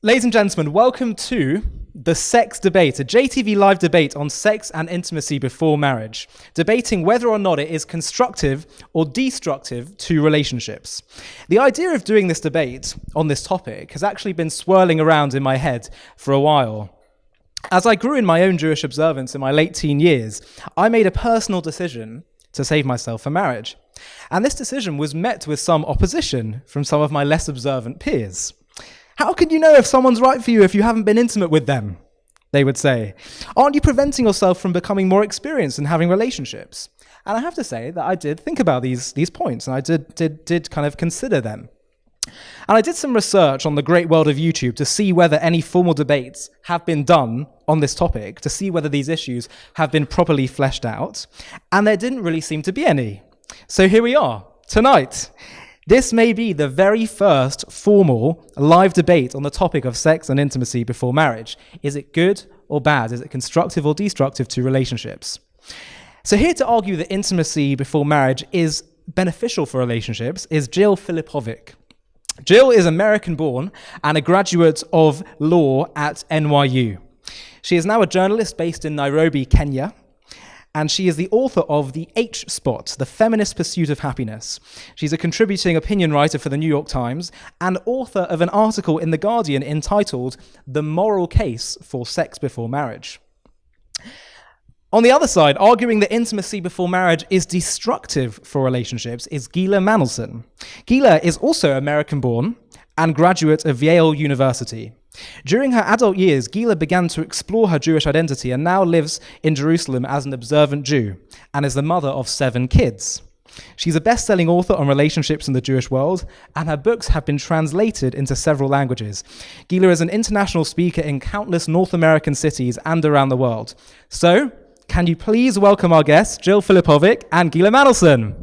Ladies and gentlemen, welcome to The Sex Debate, a JTV live debate on sex and intimacy before marriage, debating whether or not it is constructive or destructive to relationships. The idea of doing this debate on this topic has actually been swirling around in my head for a while. As I grew in my own Jewish observance in my late teen years, I made a personal decision to save myself for marriage. And this decision was met with some opposition from some of my less observant peers. How can you know if someone's right for you if you haven't been intimate with them? They would say. Aren't you preventing yourself from becoming more experienced in having relationships? And I have to say that I did think about these points, and I did kind of consider them. And I did some research on the great world of YouTube to see whether any formal debates have been done on this topic, to see whether these issues have been properly fleshed out, and there didn't really seem to be any. So here we are, tonight. This may be the very first formal live debate on the topic of sex and intimacy before marriage. Is it good or bad? Is it constructive or destructive to relationships? So here to argue that intimacy before marriage is beneficial for relationships is Jill Filipovic. Jill is American-born and a graduate of law at NYU. She is now a journalist based in Nairobi, Kenya, and she is the author of The H Spot, The Feminist Pursuit of Happiness. She's a contributing opinion writer for the New York Times and author of an article in The Guardian entitled The Moral Case for Sex Before Marriage. On the other side, arguing that intimacy before marriage is destructive for relationships is Gila Manolson. Gila is also American-born and graduate of Yale University. During her adult years, Gila began to explore her Jewish identity and now lives in Jerusalem as an observant Jew and is the mother of 7 kids. She's a best-selling author on relationships in the Jewish world, and her books have been translated into several languages. Gila is an international speaker in countless North American cities and around the world. So, can you please welcome our guests, Jill Filipovic and Gila Manolson?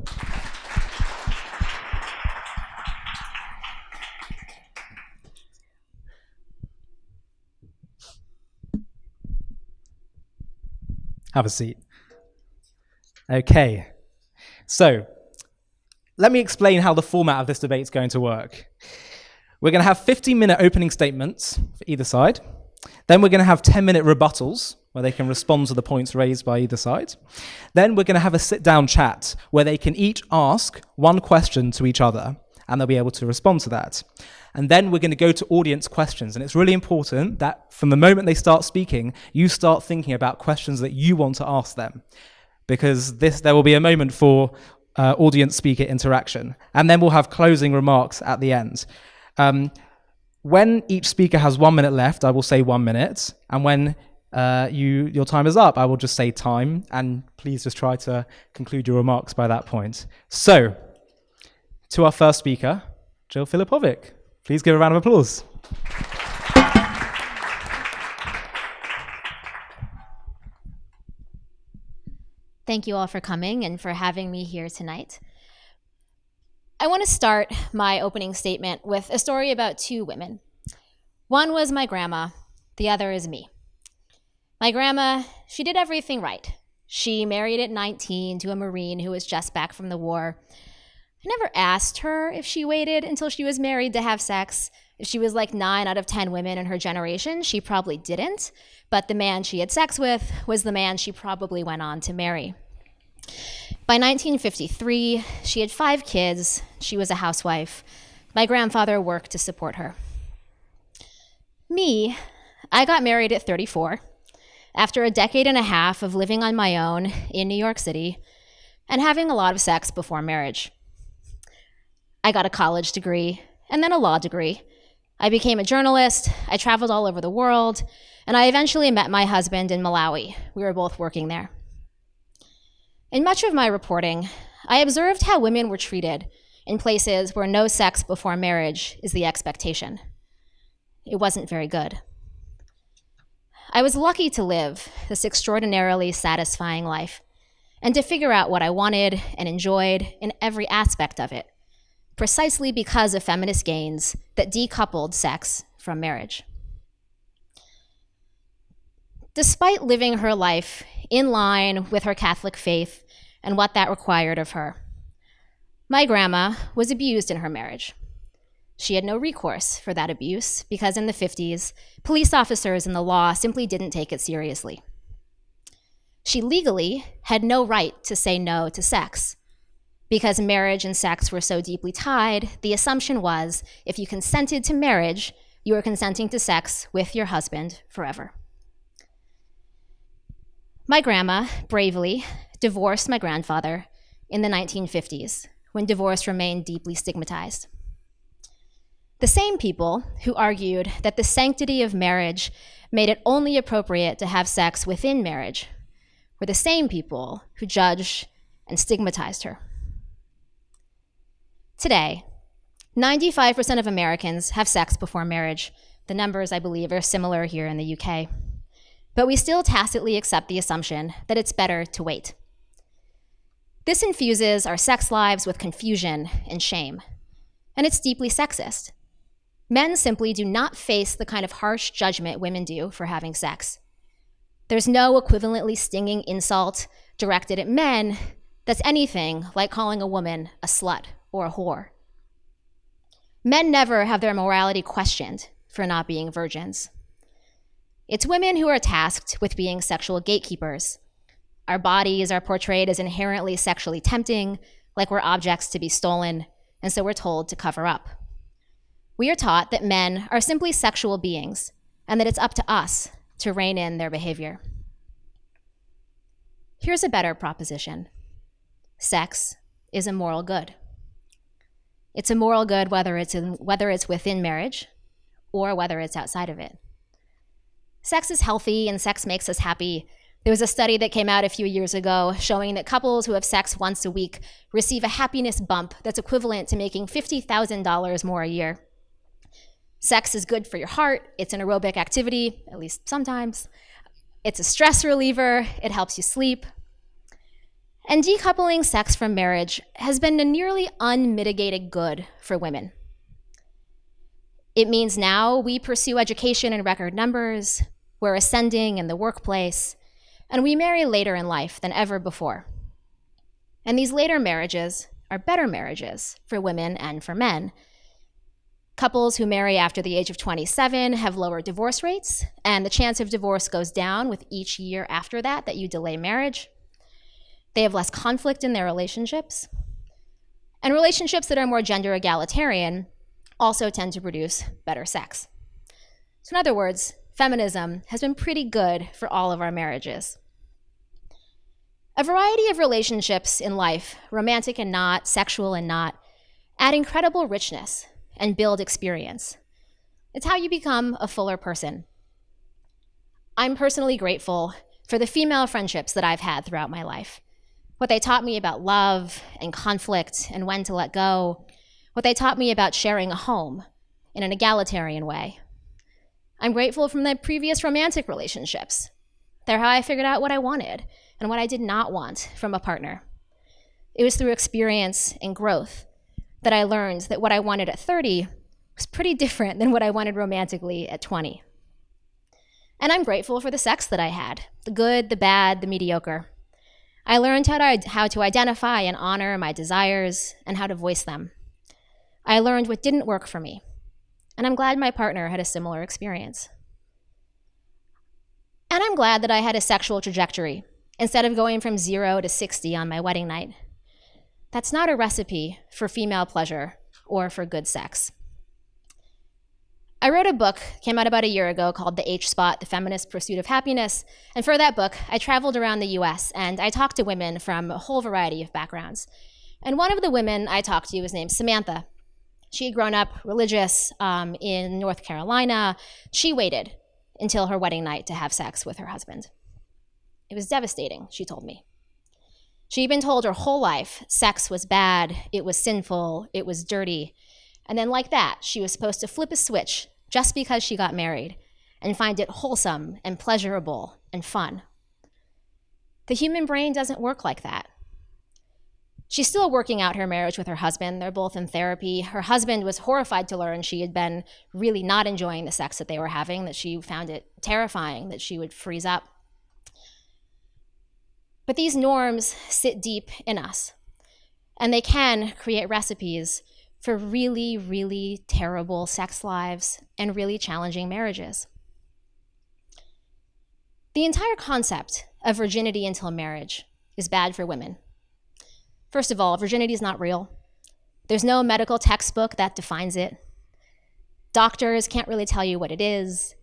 Have a seat. Okay, so let me explain how the format of this debate is going to work. We're going to have 15-minute opening statements for either side. Then we're going to have 10-minute rebuttals, where they can respond to the points raised by either side. Then we're going to have a sit-down chat, where they can each ask one question to each other, and they'll be able to respond to that. And then we're going to go to audience questions. And it's really important that from the moment they start speaking, you start thinking about questions that you want to ask them, because there will be a moment for audience speaker interaction. And then we'll have closing remarks at the end. When each speaker has 1 minute left, I will say 1 minute. And when your time is up, I will just say time. And please just try to conclude your remarks by that point. So, to our first speaker, Jill Filipovic. Please give a round of applause. Thank you all for coming and for having me here tonight. I want to start my opening statement with a story about 2 women. One was my grandma, the other is me. My grandma, she did everything right. She married at 19 to a Marine who was just back from the war. I never asked her if she waited until she was married to have sex. If she was like 9 out of 10 women in her generation, she probably didn't. But the man she had sex with was the man she probably went on to marry. By 1953, she had 5 kids. She was a housewife. My grandfather worked to support her. Me, I got married at 34, after a decade and a half of living on my own in New York City and having a lot of sex before marriage. I got a college degree and then a law degree. I became a journalist, I traveled all over the world, and I eventually met my husband in Malawi. We were both working there. In much of my reporting, I observed how women were treated in places where no sex before marriage is the expectation. It wasn't very good. I was lucky to live this extraordinarily satisfying life and to figure out what I wanted and enjoyed in every aspect of it, precisely because of feminist gains that decoupled sex from marriage. Despite living her life in line with her Catholic faith and what that required of her, my grandma was abused in her marriage. She had no recourse for that abuse because in the 50s, police officers and the law simply didn't take it seriously. She legally had no right to say no to sex. Because marriage and sex were so deeply tied, the assumption was if you consented to marriage, you were consenting to sex with your husband forever. My grandma bravely divorced my grandfather in the 1950s, when divorce remained deeply stigmatized. The same people who argued that the sanctity of marriage made it only appropriate to have sex within marriage were the same people who judged and stigmatized her. Today, 95% of Americans have sex before marriage. The numbers, I believe, are similar here in the UK. But we still tacitly accept the assumption that it's better to wait. This infuses our sex lives with confusion and shame, and it's deeply sexist. Men simply do not face the kind of harsh judgment women do for having sex. There's no equivalently stinging insult directed at men that's anything like calling a woman a slut or a whore. Men never have their morality questioned for not being virgins. It's women who are tasked with being sexual gatekeepers. Our bodies are portrayed as inherently sexually tempting, like we're objects to be stolen, and so we're told to cover up. We are taught that men are simply sexual beings, and that it's up to us to rein in their behavior. Here's a better proposition. Sex is a moral good. It's a moral good whether it's within marriage or whether it's outside of it. Sex is healthy and sex makes us happy. There was a study that came out a few years ago showing that couples who have sex once a week receive a happiness bump that's equivalent to making $50,000 more a year. Sex is good for your heart. It's an aerobic activity, at least sometimes. It's a stress reliever. It helps you sleep. And decoupling sex from marriage has been a nearly unmitigated good for women. It means now we pursue education in record numbers, we're ascending in the workplace, and we marry later in life than ever before. And these later marriages are better marriages for women and for men. Couples who marry after the age of 27 have lower divorce rates, and the chance of divorce goes down with each year after that you delay marriage. They have less conflict in their relationships. And relationships that are more gender egalitarian also tend to produce better sex. So in other words, feminism has been pretty good for all of our marriages. A variety of relationships in life, romantic and not, sexual and not, add incredible richness and build experience. It's how you become a fuller person. I'm personally grateful for the female friendships that I've had throughout my life. What they taught me about love and conflict and when to let go. What they taught me about sharing a home in an egalitarian way. I'm grateful from the previous romantic relationships. They're how I figured out what I wanted and what I did not want from a partner. It was through experience and growth that I learned that what I wanted at 30 was pretty different than what I wanted romantically at 20. And I'm grateful for the sex that I had, the good, the bad, the mediocre. I learned how to identify and honor my desires and how to voice them. I learned what didn't work for me, and I'm glad my partner had a similar experience. And I'm glad that I had a sexual trajectory instead of going from 0 to 60 on my wedding night. That's not a recipe for female pleasure or for good sex. I wrote a book, came out about a year ago, called The H-Spot, The Feminist Pursuit of Happiness. And for that book, I traveled around the US and I talked to women from a whole variety of backgrounds. And one of the women I talked to was named Samantha. She had grown up religious in North Carolina. She waited until her wedding night to have sex with her husband. It was devastating, she told me. She'd been told her whole life sex was bad, it was sinful, it was dirty. And then like that, she was supposed to flip a switch just because she got married and find it wholesome and pleasurable and fun. The human brain doesn't work like that. She's still working out her marriage with her husband. They're both in therapy. Her husband was horrified to learn she had been really not enjoying the sex that they were having, that she found it terrifying, that she would freeze up. But these norms sit deep in us, and they can create recipes for really, really terrible sex lives and really challenging marriages. The entire concept of virginity until marriage is bad for women. First of all, virginity is not real. There's no medical textbook that defines it. Doctors can't really tell you what it is.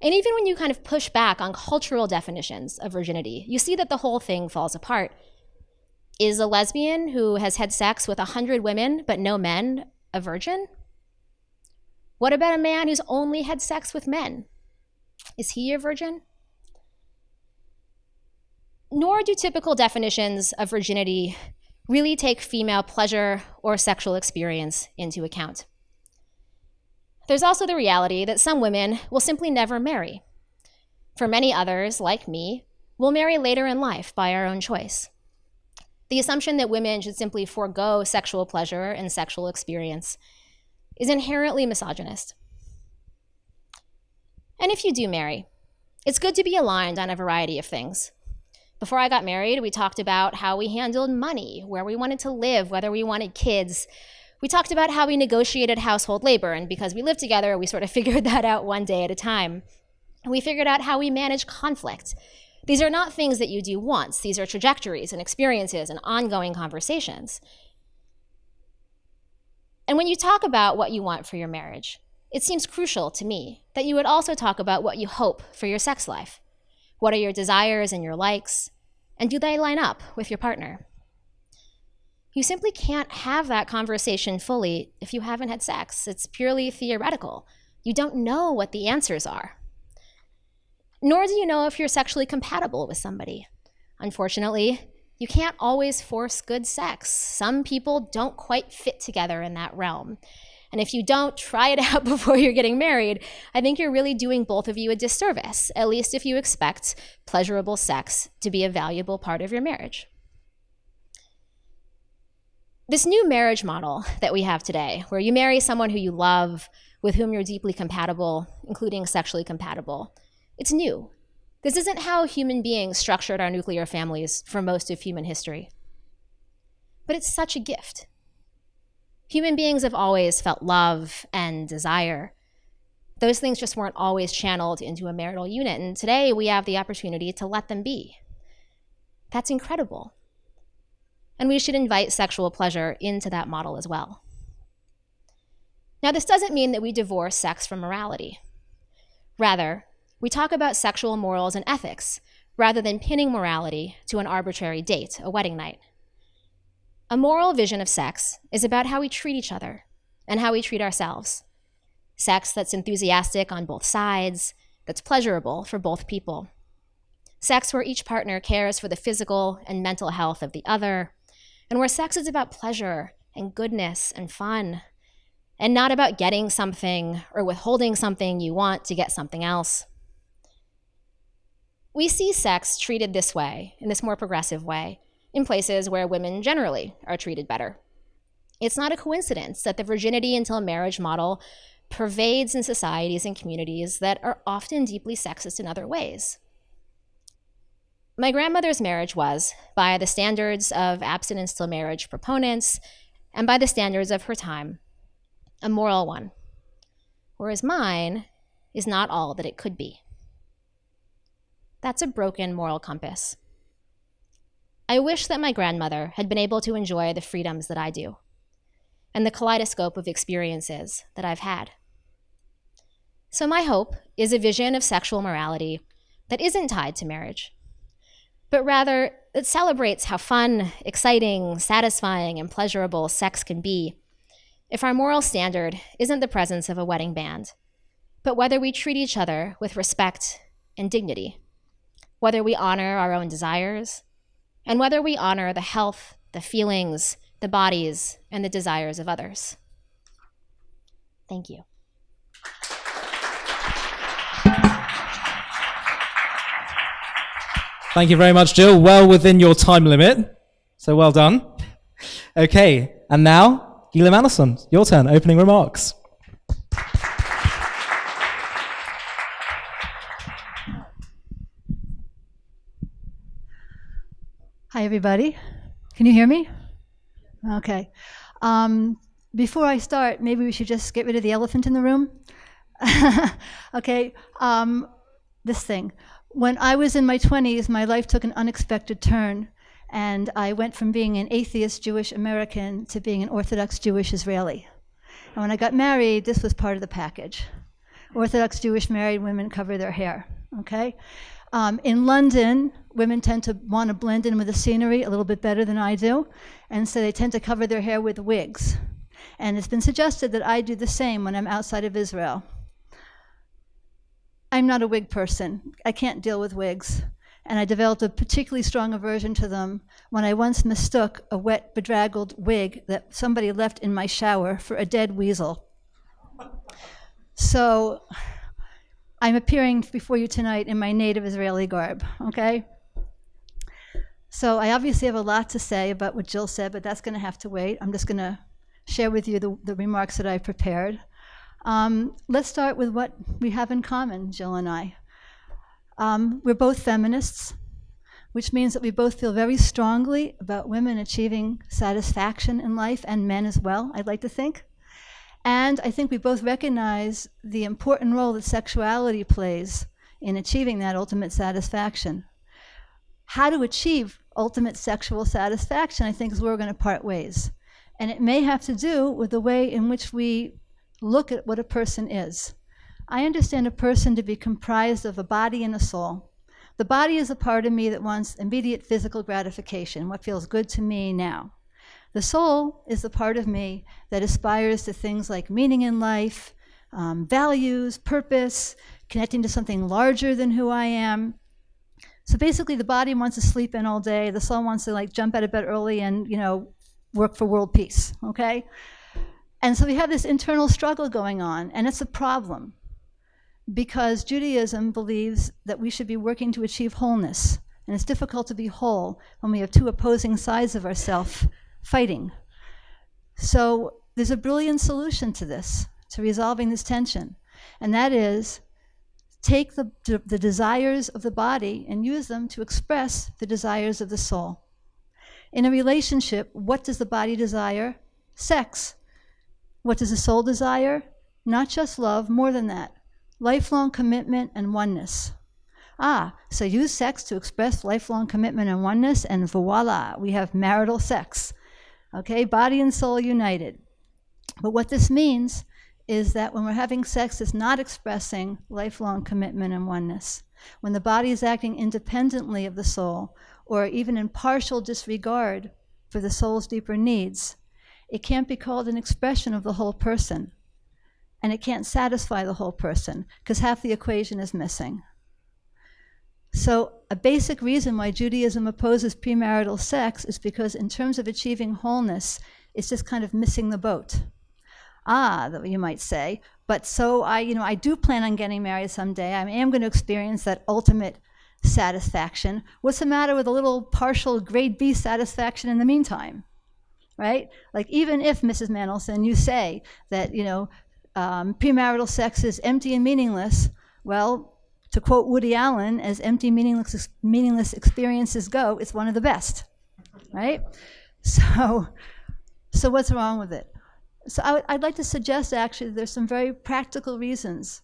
And even when you kind of push back on cultural definitions of virginity, you see that the whole thing falls apart. Is a lesbian who has had sex with 100 women but no men a virgin? What about a man who's only had sex with men? Is he a virgin? Nor do typical definitions of virginity really take female pleasure or sexual experience into account. There's also the reality that some women will simply never marry. For many others, like me, we'll marry later in life by our own choice. The assumption that women should simply forego sexual pleasure and sexual experience is inherently misogynist. And if you do marry, it's good to be aligned on a variety of things. Before I got married, we talked about how we handled money, where we wanted to live, whether we wanted kids. We talked about how we negotiated household labor, and because we lived together, we sort of figured that out one day at a time. And we figured out how we manage conflict. These are not things that you do once. These are trajectories and experiences and ongoing conversations. And when you talk about what you want for your marriage, it seems crucial to me that you would also talk about what you hope for your sex life. What are your desires and your likes? And do they line up with your partner? You simply can't have that conversation fully if you haven't had sex. It's purely theoretical. You don't know what the answers are. Nor do you know if you're sexually compatible with somebody. Unfortunately, you can't always force good sex. Some people don't quite fit together in that realm. And if you don't try it out before you're getting married, I think you're really doing both of you a disservice, at least if you expect pleasurable sex to be a valuable part of your marriage. This new marriage model that we have today, where you marry someone who you love, with whom you're deeply compatible, including sexually compatible, it's new. This isn't how human beings structured our nuclear families for most of human history. But it's such a gift. Human beings have always felt love and desire. Those things just weren't always channeled into a marital unit, and today we have the opportunity to let them be. That's incredible. And we should invite sexual pleasure into that model as well. Now, this doesn't mean that we divorce sex from morality. Rather, we talk about sexual morals and ethics, rather than pinning morality to an arbitrary date, a wedding night. A moral vision of sex is about how we treat each other and how we treat ourselves. Sex that's enthusiastic on both sides, that's pleasurable for both people. Sex where each partner cares for the physical and mental health of the other, and where sex is about pleasure and goodness and fun, and not about getting something or withholding something you want to get something else. We see sex treated this way, in this more progressive way, in places where women generally are treated better. It's not a coincidence that the virginity until marriage model pervades in societies and communities that are often deeply sexist in other ways. My grandmother's marriage was, by the standards of abstinence till marriage proponents, and by the standards of her time, a moral one, whereas mine is not all that it could be. That's a broken moral compass. I wish that my grandmother had been able to enjoy the freedoms that I do, and the kaleidoscope of experiences that I've had. So my hope is a vision of sexual morality that isn't tied to marriage, but rather that celebrates how fun, exciting, satisfying, and pleasurable sex can be if our moral standard isn't the presence of a wedding band, but whether we treat each other with respect and dignity, whether we honor our own desires, and whether we honor the health, the feelings, the bodies, and the desires of others. Thank you. Thank you very much, Jill. Well within your time limit, so well done. Okay, and now, Gila Manolson, your turn, opening remarks. Hi, everybody. Can you hear me? Okay. Before I start, maybe we should just get rid of the elephant in the room. Okay, this thing. When I was in my 20s, my life took an unexpected turn, and I went from being an atheist Jewish American to being an Orthodox Jewish Israeli. And when I got married, this was part of the package. Orthodox Jewish married women cover their hair, okay? In London, women tend to want to blend in with the scenery a little bit better than I do, and so they tend to cover their hair with wigs. And it's been suggested that I do the same when I'm outside of Israel. I'm not a wig person. I can't deal with wigs. And I developed a particularly strong aversion to them when I once mistook a wet, bedraggled wig that somebody left in my shower for a dead weasel. So I'm appearing before you tonight in my native Israeli garb, okay? So I obviously have a lot to say about what Jill said, but that's going to have to wait. I'm just going to share with you the remarks that I prepared. Let's start with what we have in common, Jill and I. We're both feminists, which means that we both feel very strongly about women achieving satisfaction in life, and men as well, I'd like to think. And I think we both recognize the important role that sexuality plays in achieving that ultimate satisfaction. How to achieve ultimate sexual satisfaction, I think, is where we're going to part ways. And it may have to do with the way in which we look at what a person is. I understand a person to be comprised of a body and a soul. The body is a part of me that wants immediate physical gratification, what feels good to me now. The soul is the part of me that aspires to things like meaning in life, values, purpose, connecting to something larger than who I am. So basically the body wants to sleep in all day, the soul wants to like jump out of bed early and, work for world peace, okay? And so we have this internal struggle going on, and it's a problem because Judaism believes that we should be working to achieve wholeness, and it's difficult to be whole when we have two opposing sides of ourselves fighting. So there's a brilliant solution to this, to resolving this tension, and that is take the desires of the body and use them to express the desires of the soul. In a relationship, what does the body desire? Sex. What does the soul desire? Not just love, more than that. Lifelong commitment and oneness. So use sex to express lifelong commitment and oneness, and voila, we have marital sex. Okay, body and soul united. But what this means is that when we're having sex, it's not expressing lifelong commitment and oneness. When the body is acting independently of the soul, or even in partial disregard for the soul's deeper needs, it can't be called an expression of the whole person. And it can't satisfy the whole person, because half the equation is missing. So a basic reason why Judaism opposes premarital sex is because in terms of achieving wholeness, it's just kind of missing the boat. You might say, but so I do plan on getting married someday. I am going to experience that ultimate satisfaction. What's the matter with a little partial grade B satisfaction in the meantime, right? Like even if, Mrs. Manolson, you say that, premarital sex is empty and meaningless, well, to quote Woody Allen, as empty, meaningless experiences go, it's one of the best, right? So what's wrong with it? So I'd like to suggest, actually, that there's some very practical reasons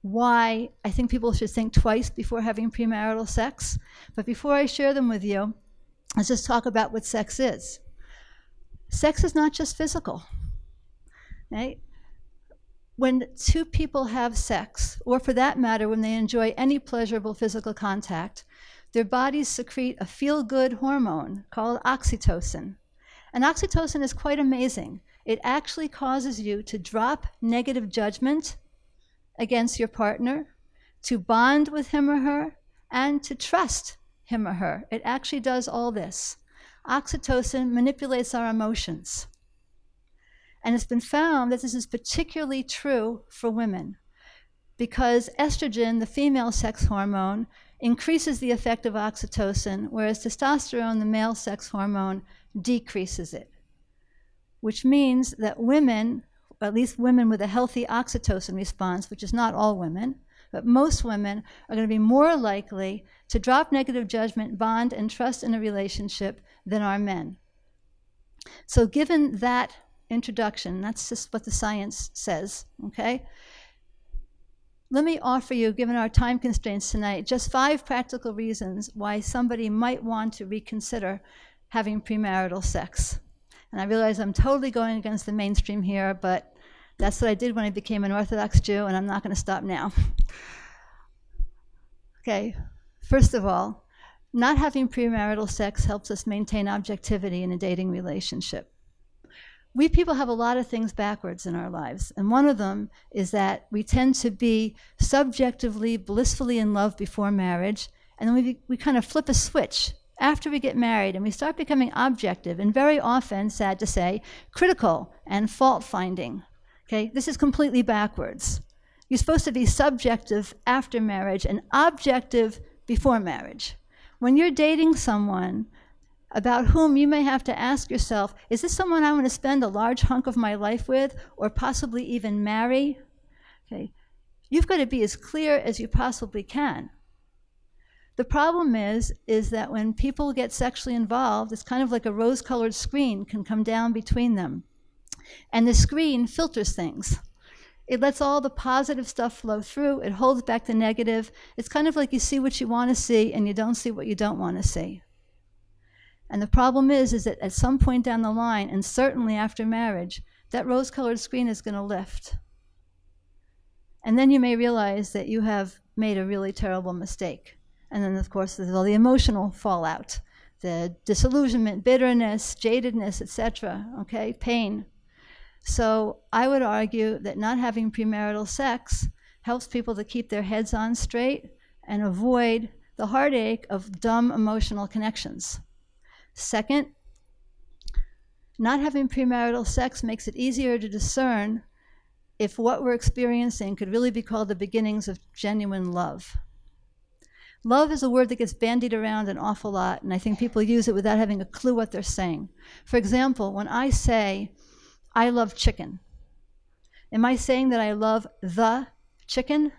why I think people should think twice before having premarital sex. But before I share them with you, let's just talk about what sex is. Sex is not just physical, right? When two people have sex, or for that matter, when they enjoy any pleasurable physical contact, their bodies secrete a feel-good hormone called oxytocin. And oxytocin is quite amazing. It actually causes you to drop negative judgment against your partner, to bond with him or her, and to trust him or her. It actually does all this. Oxytocin manipulates our emotions. And it's been found that this is particularly true for women because estrogen, the female sex hormone, increases the effect of oxytocin, whereas testosterone, the male sex hormone, decreases it. Which means that women, or at least women with a healthy oxytocin response, which is not all women, but most women are going to be more likely to drop negative judgment, bond, and trust in a relationship than are men. So given that introduction, that's just what the science says, okay? Let me offer you, given our time constraints tonight, just 5 practical reasons why somebody might want to reconsider having premarital sex. And I realize I'm totally going against the mainstream here, but that's what I did when I became an Orthodox Jew, and I'm not going to stop now. Okay, first of all, not having premarital sex helps us maintain objectivity in a dating relationship. We people have a lot of things backwards in our lives, and one of them is that we tend to be subjectively, blissfully in love before marriage, and then we kind of flip a switch after we get married, and we start becoming objective, and very often, sad to say, critical and fault-finding. Okay, this is completely backwards. You're supposed to be subjective after marriage and objective before marriage. When you're dating someone about whom you may have to ask yourself, is this someone I want to spend a large hunk of my life with, or possibly even marry? Okay, you've got to be as clear as you possibly can. The problem is that when people get sexually involved, it's kind of like a rose-colored screen can come down between them. And the screen filters things. It lets all the positive stuff flow through. It holds back the negative. It's kind of like you see what you want to see and you don't see what you don't want to see. And the problem is that at some point down the line, and certainly after marriage, that rose-colored screen is going to lift. And then you may realize that you have made a really terrible mistake. And then, of course, there's all the emotional fallout, the disillusionment, bitterness, jadedness, etc., okay, pain. So I would argue that not having premarital sex helps people to keep their heads on straight and avoid the heartache of dumb emotional connections. Second, not having premarital sex makes it easier to discern if what we're experiencing could really be called the beginnings of genuine love. Love is a word that gets bandied around an awful lot, and I think people use it without having a clue what they're saying. For example, when I say, I love chicken, am I saying that I love the chicken?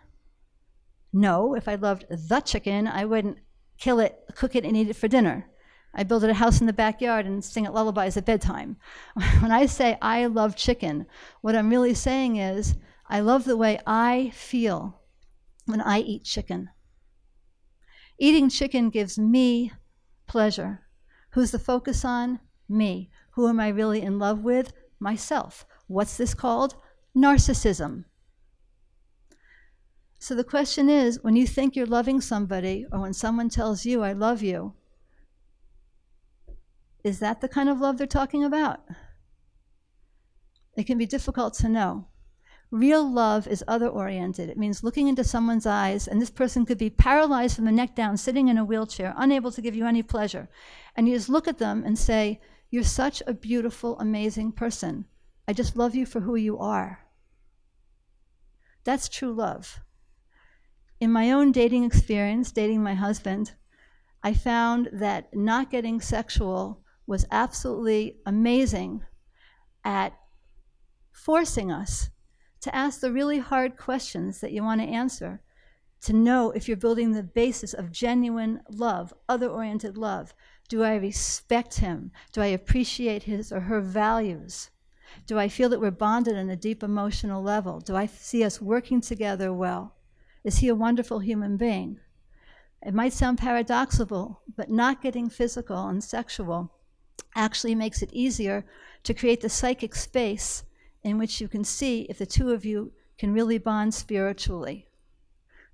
No, if I loved the chicken, I wouldn't kill it, cook it, and eat it for dinner. I build it a house in the backyard and sing it lullabies at bedtime. When I say I love chicken, what I'm really saying is I love the way I feel when I eat chicken. Eating chicken gives me pleasure. Who's the focus on? Me. Who am I really in love with? Myself. What's this called? Narcissism. So the question is, when you think you're loving somebody, or when someone tells you, I love you, is that the kind of love they're talking about? It can be difficult to know. Real love is other-oriented. It means looking into someone's eyes, and this person could be paralyzed from the neck down, sitting in a wheelchair, unable to give you any pleasure. And you just look at them and say, you're such a beautiful, amazing person. I just love you for who you are. That's true love. In my own dating experience, dating my husband, I found that not getting sexual was absolutely amazing at forcing us to ask the really hard questions that you want to answer, to know if you're building the basis of genuine love, other-oriented love. Do I respect him? Do I appreciate his or her values? Do I feel that we're bonded on a deep emotional level? Do I see us working together well? Is he a wonderful human being? It might sound paradoxical, but not getting physical and sexual actually makes it easier to create the psychic space in which you can see if the two of you can really bond spiritually.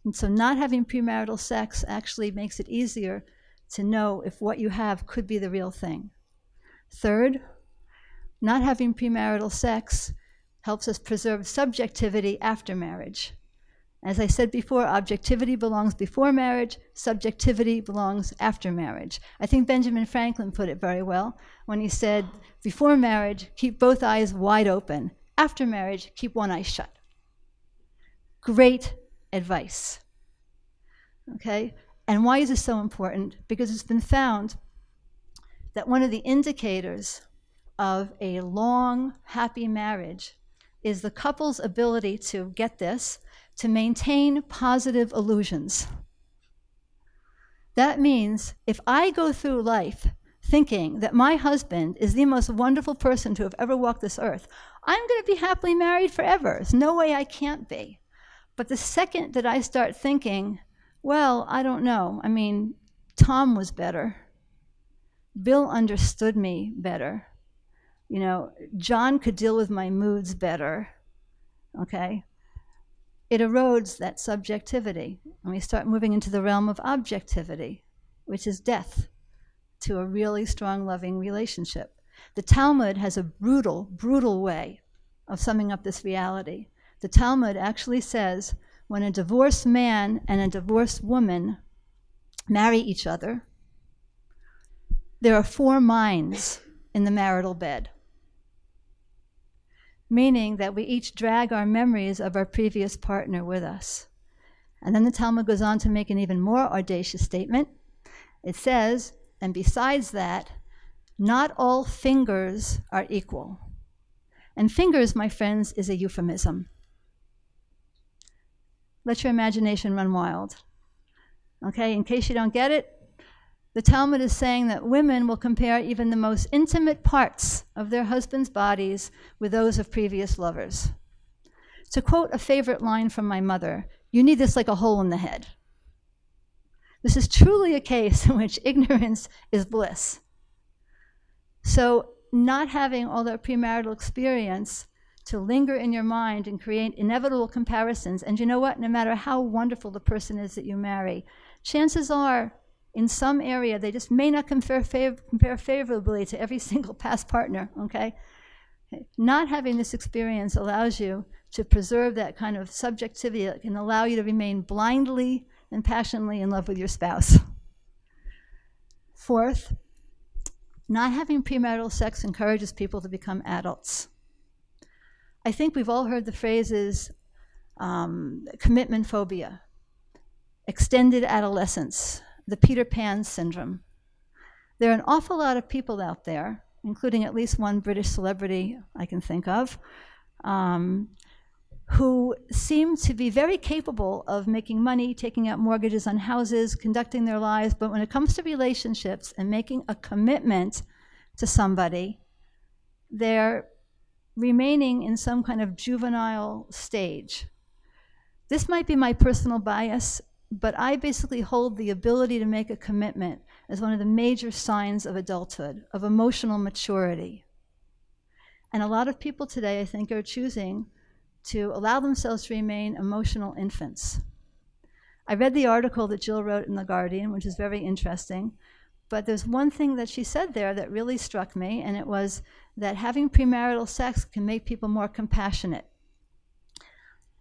And so not having premarital sex actually makes it easier to know if what you have could be the real thing. Third, not having premarital sex helps us preserve subjectivity after marriage. As I said before, objectivity belongs before marriage, subjectivity belongs after marriage. I think Benjamin Franklin put it very well when he said, before marriage, keep both eyes wide open. After marriage, keep one eye shut. Great advice. Okay? And why is this so important? Because it's been found that one of the indicators of a long, happy marriage is the couple's ability to, get this, to maintain positive illusions. That means if I go through life thinking that my husband is the most wonderful person to have ever walked this earth, I'm going to be happily married forever. There's no way I can't be. But the second that I start thinking, well, I don't know. I mean, Tom was better. Bill understood me better. You know, John could deal with my moods better. Okay? It erodes that subjectivity. And we start moving into the realm of objectivity, which is death to a really strong, loving relationship. The Talmud has a brutal, brutal way of summing up this reality. The Talmud actually says when a divorced man and a divorced woman marry each other, there are 4 minds in the marital bed, meaning that we each drag our memories of our previous partner with us. And then the Talmud goes on to make an even more audacious statement. It says, and besides that, not all fingers are equal. And fingers, my friends, is a euphemism. Let your imagination run wild. Okay, in case you don't get it, the Talmud is saying that women will compare even the most intimate parts of their husbands' bodies with those of previous lovers. To quote a favorite line from my mother, you need this like a hole in the head. This is truly a case in which ignorance is bliss. So not having all that premarital experience to linger in your mind and create inevitable comparisons, and you know what, no matter how wonderful the person is that you marry, chances are in some area they just may not compare favorably to every single past partner, okay? Not having this experience allows you to preserve that kind of subjectivity that can allow you to remain blindly and passionately in love with your spouse. Fourth, not having premarital sex encourages people to become adults. I think we've all heard the phrases commitment phobia, extended adolescence, the Peter Pan syndrome. There are an awful lot of people out there, including at least one British celebrity I can think of, who seem to be very capable of making money, taking out mortgages on houses, conducting their lives, but when it comes to relationships and making a commitment to somebody, they're remaining in some kind of juvenile stage. This might be my personal bias, but I basically hold the ability to make a commitment as one of the major signs of adulthood, of emotional maturity. And a lot of people today, I think, are choosing to allow themselves to remain emotional infants. I read the article that Jill wrote in The Guardian, which is very interesting, but there's one thing that she said there that really struck me, and it was that having premarital sex can make people more compassionate.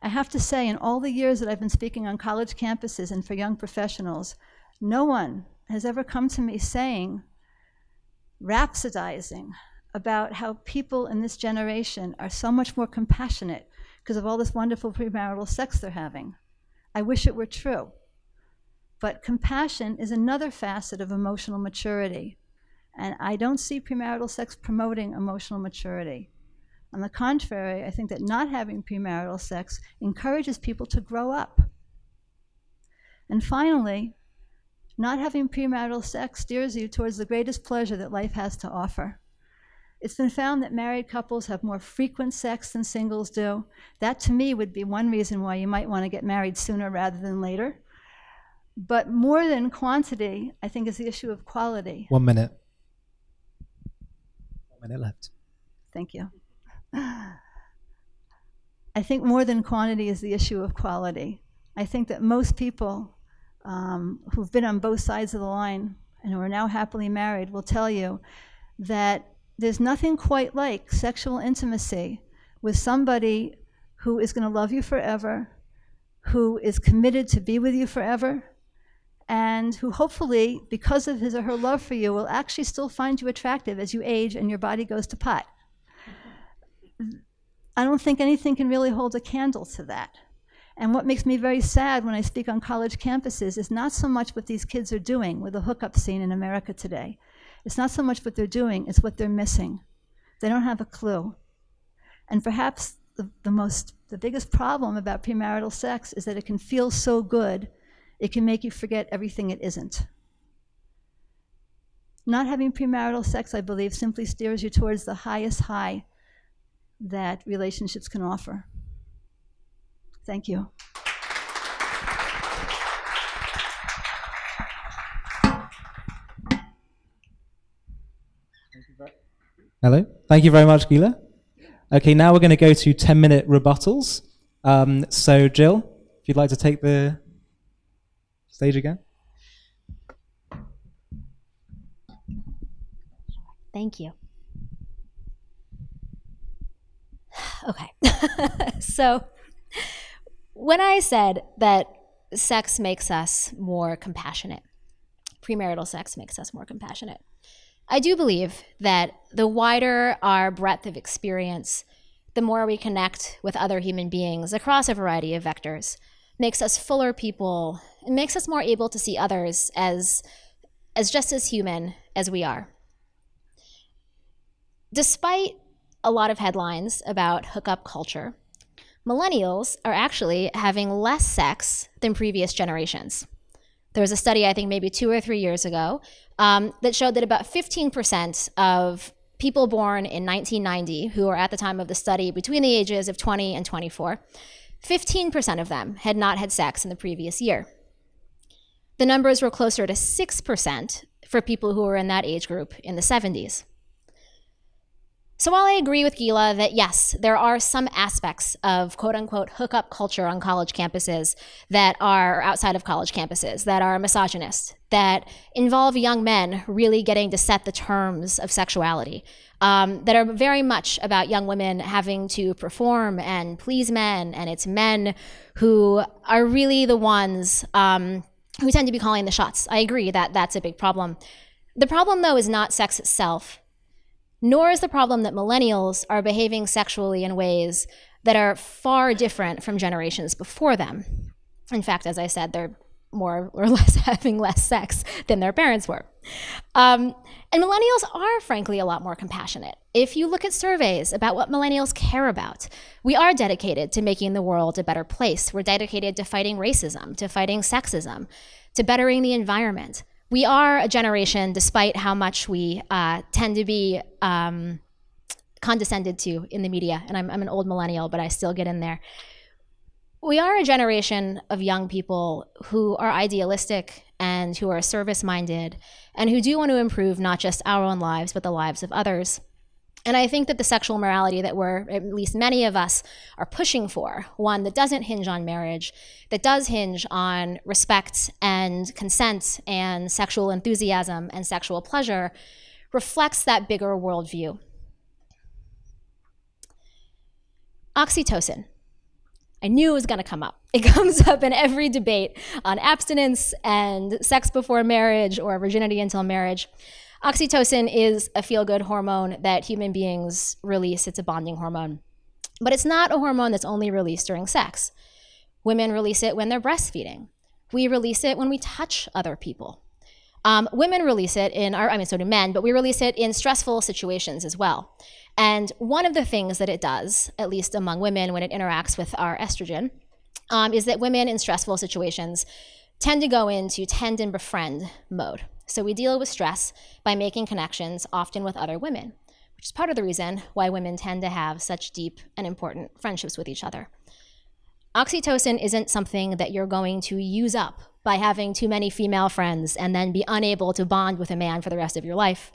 I have to say, in all the years that I've been speaking on college campuses and for young professionals, no one has ever come to me saying, rhapsodizing about how people in this generation are so much more compassionate because of all this wonderful premarital sex they're having. I wish it were true. But compassion is another facet of emotional maturity. And I don't see premarital sex promoting emotional maturity. On the contrary, I think that not having premarital sex encourages people to grow up. And finally, not having premarital sex steers you towards the greatest pleasure that life has to offer. It's been found that married couples have more frequent sex than singles do. That, to me, would be one reason why you might want to get married sooner rather than later. But more than quantity, I think, is the issue of quality. 1 minute. 1 minute left. Thank you. I think more than quantity is the issue of quality. I think that most people who've been on both sides of the line and who are now happily married will tell you that there's nothing quite like sexual intimacy with somebody who is going to love you forever, who is committed to be with you forever, and who hopefully, because of his or her love for you, will actually still find you attractive as you age and your body goes to pot. I don't think anything can really hold a candle to that. And what makes me very sad when I speak on college campuses is not so much what these kids are doing with the hookup scene in America today. It's not so much what they're doing, it's what they're missing. They don't have a clue. And perhaps the biggest problem about premarital sex is that it can feel so good, it can make you forget everything it isn't. Not having premarital sex, I believe, simply steers you towards the highest high that relationships can offer. Thank you. Hello. Thank you very much, Gila. Okay, now we're going to go to 10-minute rebuttals. So, Jill, if you'd like to take the stage again. Thank you. Okay. So, when I said that sex makes us more compassionate, premarital sex makes us more compassionate, I do believe that the wider our breadth of experience, the more we connect with other human beings across a variety of vectors, makes us fuller people, and makes us more able to see others as just as human as we are. Despite a lot of headlines about hookup culture, millennials are actually having less sex than previous generations. There was a study, I think maybe 2 or 3 years ago, that showed that about 15% of people born in 1990, who are at the time of the study between the ages of 20 and 24, 15% of them had not had sex in the previous year. The numbers were closer to 6% for people who were in that age group in the 70s. So while I agree with Gila that yes, there are some aspects of quote-unquote hookup culture on college campuses that are outside of college campuses, that are misogynist, that involve young men really getting to set the terms of sexuality, that are very much about young women having to perform and please men, and it's men who are really the ones who tend to be calling the shots. I agree that that's a big problem. The problem, though, is not sex itself, nor is the problem that millennials are behaving sexually in ways that are far different from generations before them. In fact, as I said, they're more or less having less sex than their parents were. And millennials are, frankly, a lot more compassionate. If you look at surveys about what millennials care about, we are dedicated to making the world a better place. We're dedicated to fighting racism, to fighting sexism, to bettering the environment. We are a generation, despite how much we tend to be condescended to in the media, and I'm an old millennial, but I still get in there. We are a generation of young people who are idealistic and who are service-minded and who do want to improve not just our own lives, but the lives of others. And I think that the sexual morality that at least many of us are pushing for, one that doesn't hinge on marriage, that does hinge on respect and consent and sexual enthusiasm and sexual pleasure, reflects that bigger worldview. Oxytocin. I knew it was going to come up. It comes up in every debate on abstinence and sex before marriage or virginity until marriage. Oxytocin is a feel-good hormone that human beings release. It's a bonding hormone. But it's not a hormone that's only released during sex. Women release it when they're breastfeeding. We release it when we touch other people. Women release it so do men, but we release it in stressful situations as well. And one of the things that it does, at least among women when it interacts with our estrogen, is that women in stressful situations tend to go into tend and befriend mode. So we deal with stress by making connections, often with other women, which is part of the reason why women tend to have such deep and important friendships with each other. Oxytocin isn't something that you're going to use up by having too many female friends and then be unable to bond with a man for the rest of your life.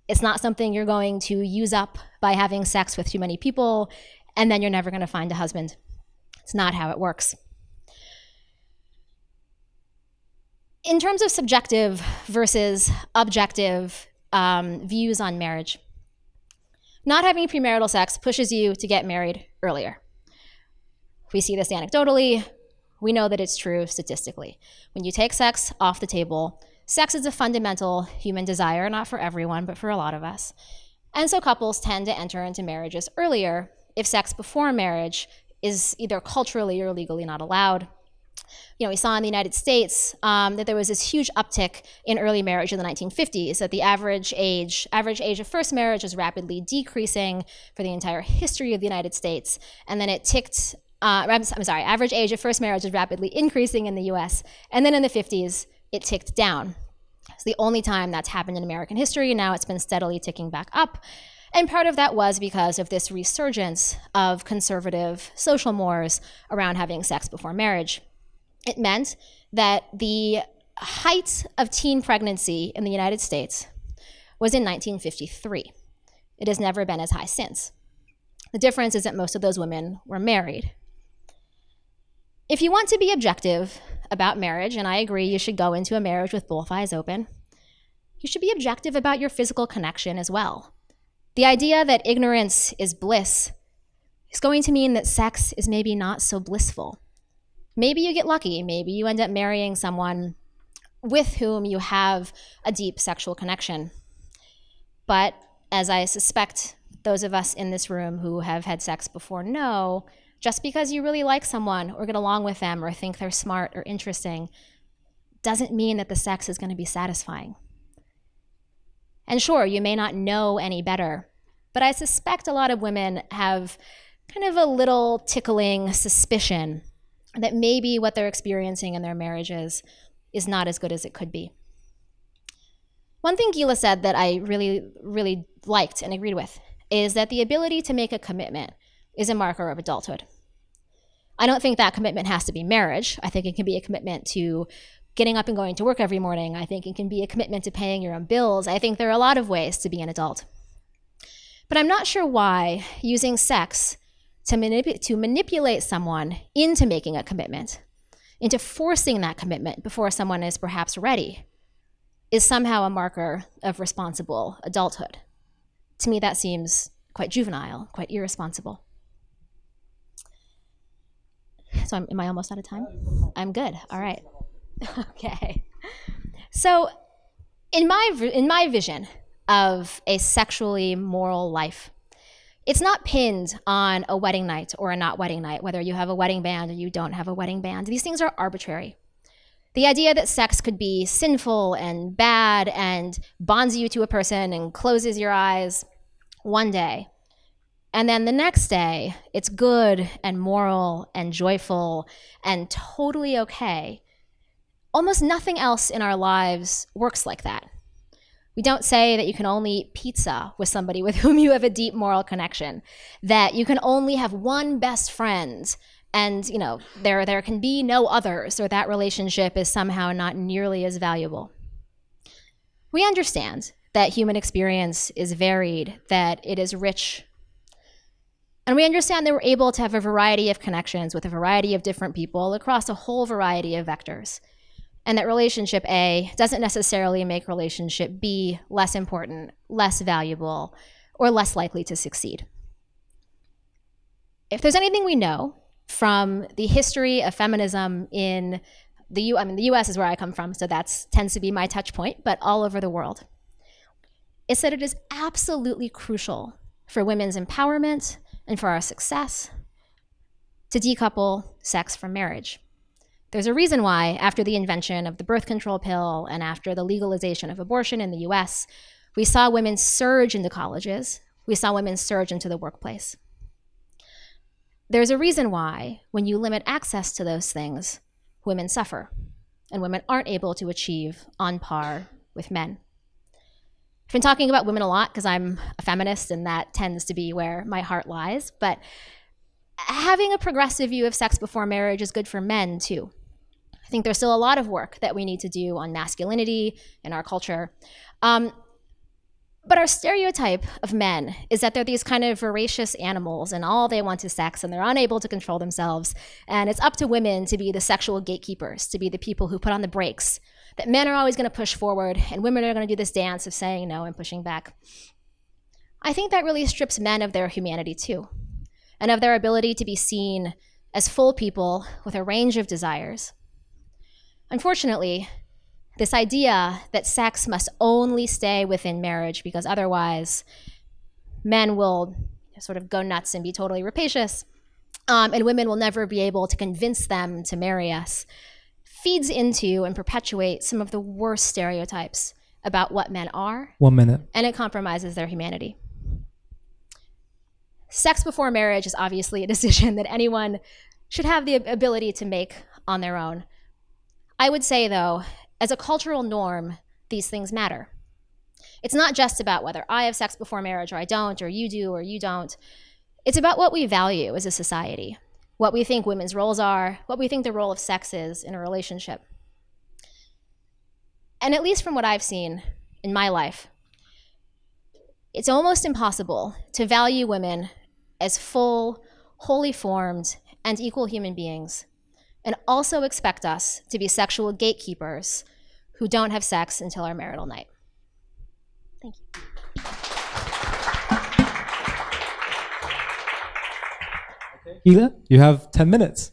It's not something you're going to use up by having sex with too many people and then you're never going to find a husband. It's not how it works. In terms of subjective versus objective views on marriage, not having premarital sex pushes you to get married earlier. We see this anecdotally. We know that it's true statistically. When you take sex off the table, sex is a fundamental human desire, not for everyone, but for a lot of us. And so couples tend to enter into marriages earlier if sex before marriage is either culturally or legally not allowed. We saw in the United States that there was this huge uptick in early marriage in the 1950s, that the average age of first marriage was rapidly decreasing for the entire history of the United States. And then it ticked, average age of first marriage was rapidly increasing in the US. And then in the 50s, it ticked down. It's the only time that's happened in American history, and now it's been steadily ticking back up. And part of that was because of this resurgence of conservative social mores around having sex before marriage. It meant that the height of teen pregnancy in the United States was in 1953. It has never been as high since. The difference is that most of those women were married. If you want to be objective about marriage, and I agree you should go into a marriage with both eyes open, you should be objective about your physical connection as well. The idea that ignorance is bliss is going to mean that sex is maybe not so blissful. Maybe you get lucky. Maybe you end up marrying someone with whom you have a deep sexual connection. But as I suspect those of us in this room who have had sex before know, just because you really like someone or get along with them or think they're smart or interesting doesn't mean that the sex is going to be satisfying. And sure, you may not know any better, but I suspect a lot of women have kind of a little tickling suspicion that maybe what they're experiencing in their marriages is not as good as it could be. One thing Gila said that I really, really liked and agreed with is that the ability to make a commitment is a marker of adulthood. I don't think that commitment has to be marriage. I think it can be a commitment to getting up and going to work every morning. I think it can be a commitment to paying your own bills. I think there are a lot of ways to be an adult. But I'm not sure why using sex to manipulate someone into making a commitment, into forcing that commitment before someone is perhaps ready, is somehow a marker of responsible adulthood. To me, that seems quite juvenile, quite irresponsible. So am I almost out of time? I'm good. All right. Okay. So in my vision of a sexually moral life, it's not pinned on a wedding night or a not wedding night, whether you have a wedding band or you don't have a wedding band. These things are arbitrary. The idea that sex could be sinful and bad and bonds you to a person and closes your eyes one day, and then the next day it's good and moral and joyful and totally okay. Almost nothing else in our lives works like that. We don't say that you can only eat pizza with somebody with whom you have a deep moral connection, that you can only have one best friend and there can be no others, or that relationship is somehow not nearly as valuable. We understand that human experience is varied, that it is rich. And we understand that we're able to have a variety of connections with a variety of different people across a whole variety of vectors. And that relationship A doesn't necessarily make relationship B less important, less valuable, or less likely to succeed. If there's anything we know from the history of feminism in the US is where I come from, so that tends to be my touch point, but all over the world, it's that it is absolutely crucial for women's empowerment and for our success to decouple sex from marriage. There's a reason why, after the invention of the birth control pill and after the legalization of abortion in the US, we saw women surge into colleges, we saw women surge into the workplace. There's a reason why, when you limit access to those things, women suffer, and women aren't able to achieve on par with men. I've been talking about women a lot because I'm a feminist, and that tends to be where my heart lies, but having a progressive view of sex before marriage is good for men, too. I think there's still a lot of work that we need to do on masculinity in our culture. But our stereotype of men is that they're these kind of voracious animals and all they want is sex and they're unable to control themselves. And it's up to women to be the sexual gatekeepers, to be the people who put on the brakes, that men are always going to push forward and women are going to do this dance of saying no and pushing back. I think that really strips men of their humanity too, and of their ability to be seen as full people with a range of desires. Unfortunately, this idea that sex must only stay within marriage because otherwise men will sort of go nuts and be totally rapacious, and women will never be able to convince them to marry us, feeds into and perpetuates some of the worst stereotypes about what men are. 1 minute. And it compromises their humanity. Sex before marriage is obviously a decision that anyone should have the ability to make on their own. I would say, though, as a cultural norm, these things matter. It's not just about whether I have sex before marriage or I don't, or you do or you don't. It's about what we value as a society, what we think women's roles are, what we think the role of sex is in a relationship. And at least from what I've seen in my life, it's almost impossible to value women as full, wholly formed, and equal human beings, and also expect us to be sexual gatekeepers who don't have sex until our marital night. Thank you. Gila, you have 10 minutes.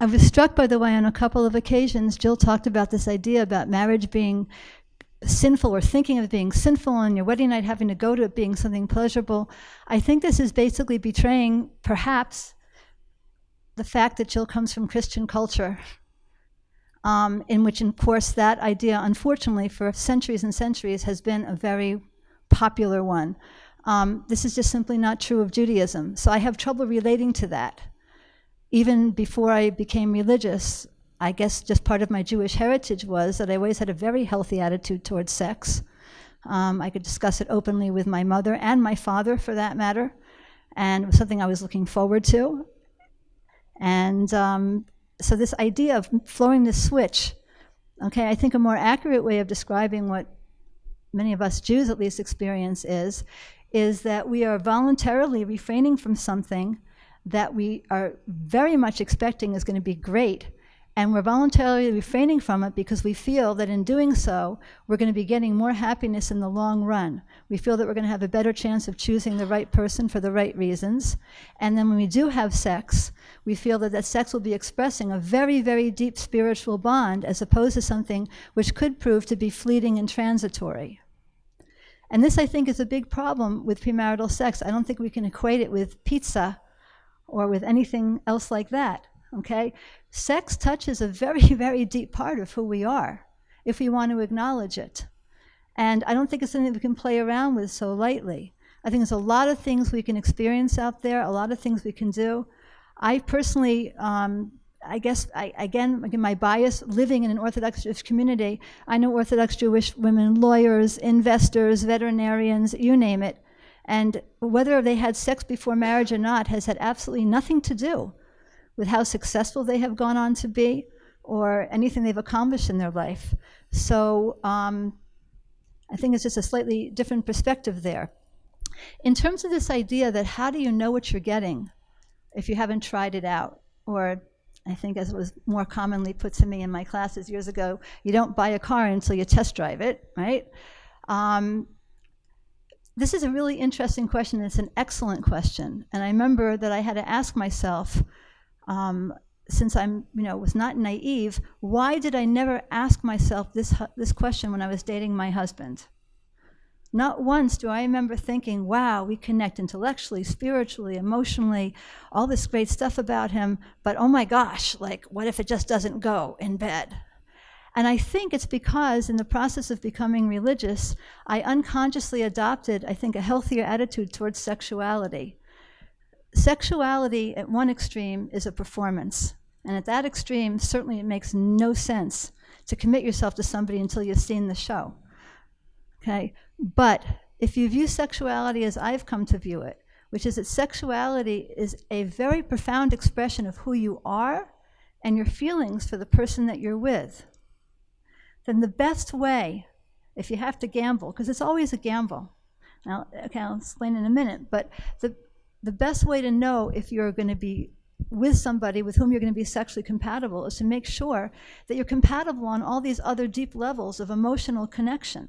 I was struck, by the way, on a couple of occasions, Jill talked about this idea about marriage being sinful, or thinking of it being sinful, on your wedding night having to go to it being something pleasurable. I think this is basically betraying, perhaps, the fact that Jill comes from Christian culture, in which, of course, that idea, unfortunately, for centuries and centuries, has been a very popular one. This is just simply not true of Judaism. So I have trouble relating to that. Even before I became religious, I guess just part of my Jewish heritage was that I always had a very healthy attitude towards sex. I could discuss it openly with my mother and my father, for that matter, and it was something I was looking forward to. And so this idea of flowing the switch, okay, I think a more accurate way of describing what many of us Jews at least experience is that we are voluntarily refraining from something that we are very much expecting is going to be great, and we're voluntarily refraining from it because we feel that in doing so, we're going to be getting more happiness in the long run. We feel that we're going to have a better chance of choosing the right person for the right reasons. And then when we do have sex, we feel that that sex will be expressing a very, very deep spiritual bond, as opposed to something which could prove to be fleeting and transitory. And this, I think, is a big problem with premarital sex. I don't think we can equate it with pizza or with anything else like that, okay? Sex touches a very, very deep part of who we are, if we want to acknowledge it. And I don't think it's something we can play around with so lightly. I think there's a lot of things we can experience out there, a lot of things we can do. I personally, again, my bias, living in an Orthodox Jewish community, I know Orthodox Jewish women, lawyers, investors, veterinarians, you name it. And whether they had sex before marriage or not has had absolutely nothing to do with how successful they have gone on to be or anything they've accomplished in their life. So I think it's just a slightly different perspective there. In terms of this idea that how do you know what you're getting if you haven't tried it out? Or I think, as it was more commonly put to me in my classes years ago, you don't buy a car until you test drive it, right? This is a really interesting question. It's an excellent question. And I remember that I had to ask myself, since was not naive, why did I never ask myself this question when I was dating my husband? Not once do I remember thinking, wow, we connect intellectually, spiritually, emotionally, all this great stuff about him, but oh my gosh, like, what if it just doesn't go in bed? And I think it's because in the process of becoming religious, I unconsciously adopted, I think, a healthier attitude towards sexuality. Sexuality at one extreme is a performance. And at that extreme, certainly it makes no sense to commit yourself to somebody until you've seen the show. Okay? But if you view sexuality as I've come to view it, which is that sexuality is a very profound expression of who you are and your feelings for the person that you're with, then the best way, if you have to gamble, because it's always a gamble, now, okay, I'll explain in a minute, but the best way to know if you're going to be with somebody with whom you're going to be sexually compatible is to make sure that you're compatible on all these other deep levels of emotional connection.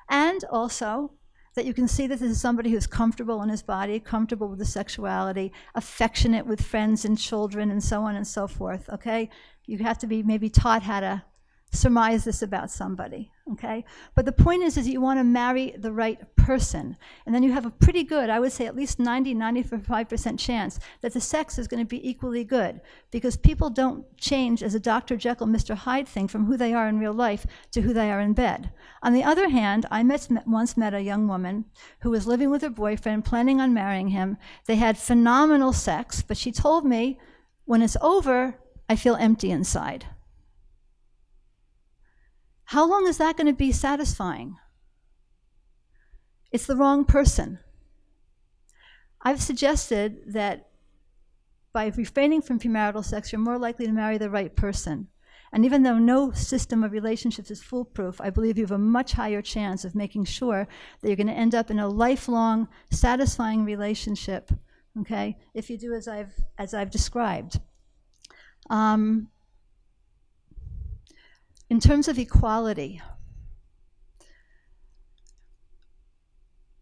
And also that you can see that this is somebody who's comfortable in his body, comfortable with the sexuality, affectionate with friends and children, and so on and so forth, okay? You have to be maybe taught how to surmise this about somebody, okay? But the point is you want to marry the right person, and then you have a pretty good, I would say at least 95% chance that the sex is going to be equally good, because people don't change as a Dr. Jekyll, Mr. Hyde thing from who they are in real life to who they are in bed. On the other hand, I once met a young woman who was living with her boyfriend, planning on marrying him. They had phenomenal sex, but she told me When it's over, I feel empty inside. How long is that going to be satisfying? It's the wrong person. I've suggested that by refraining from premarital sex, you're more likely to marry the right person. And even though no system of relationships is foolproof, I believe you have a much higher chance of making sure that you're going to end up in a lifelong, satisfying relationship, okay, if you do as I've described. In terms of equality,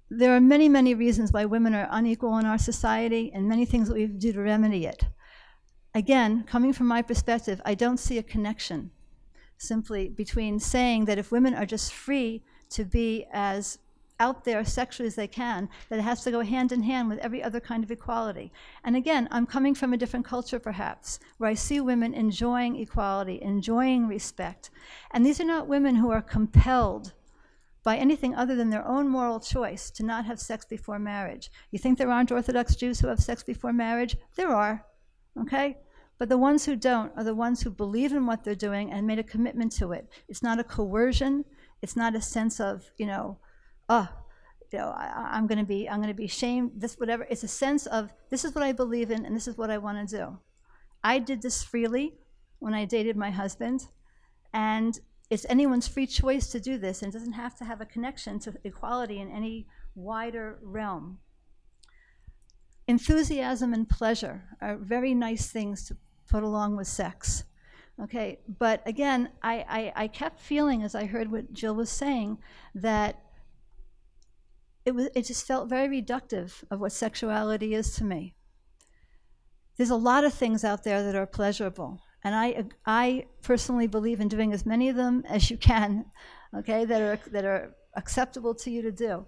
there are many, many reasons why women are unequal in our society and many things that we do to remedy it. Again, coming from my perspective, I don't see a connection simply between saying that if women are just free to be as out there sexually as they can, that it has to go hand in hand with every other kind of equality. And again, I'm coming from a different culture perhaps, where I see women enjoying equality, enjoying respect. And these are not women who are compelled by anything other than their own moral choice to not have sex before marriage. You think there aren't Orthodox Jews who have sex before marriage? There are, okay? But the ones who don't are the ones who believe in what they're doing and made a commitment to it. It's not a coercion. It's not a sense of, I'm going to be shamed. This whatever. It's a sense of this is what I believe in and this is what I want to do. I did this freely when I dated my husband, and it's anyone's free choice to do this, and it doesn't have to have a connection to equality in any wider realm. Enthusiasm and pleasure are very nice things to put along with sex. Okay, but again, I kept feeling as I heard what Jill was saying that it just felt very reductive of what sexuality is to me. There's a lot of things out there that are pleasurable, and I personally believe in doing as many of them as you can, okay, that are acceptable to you to do.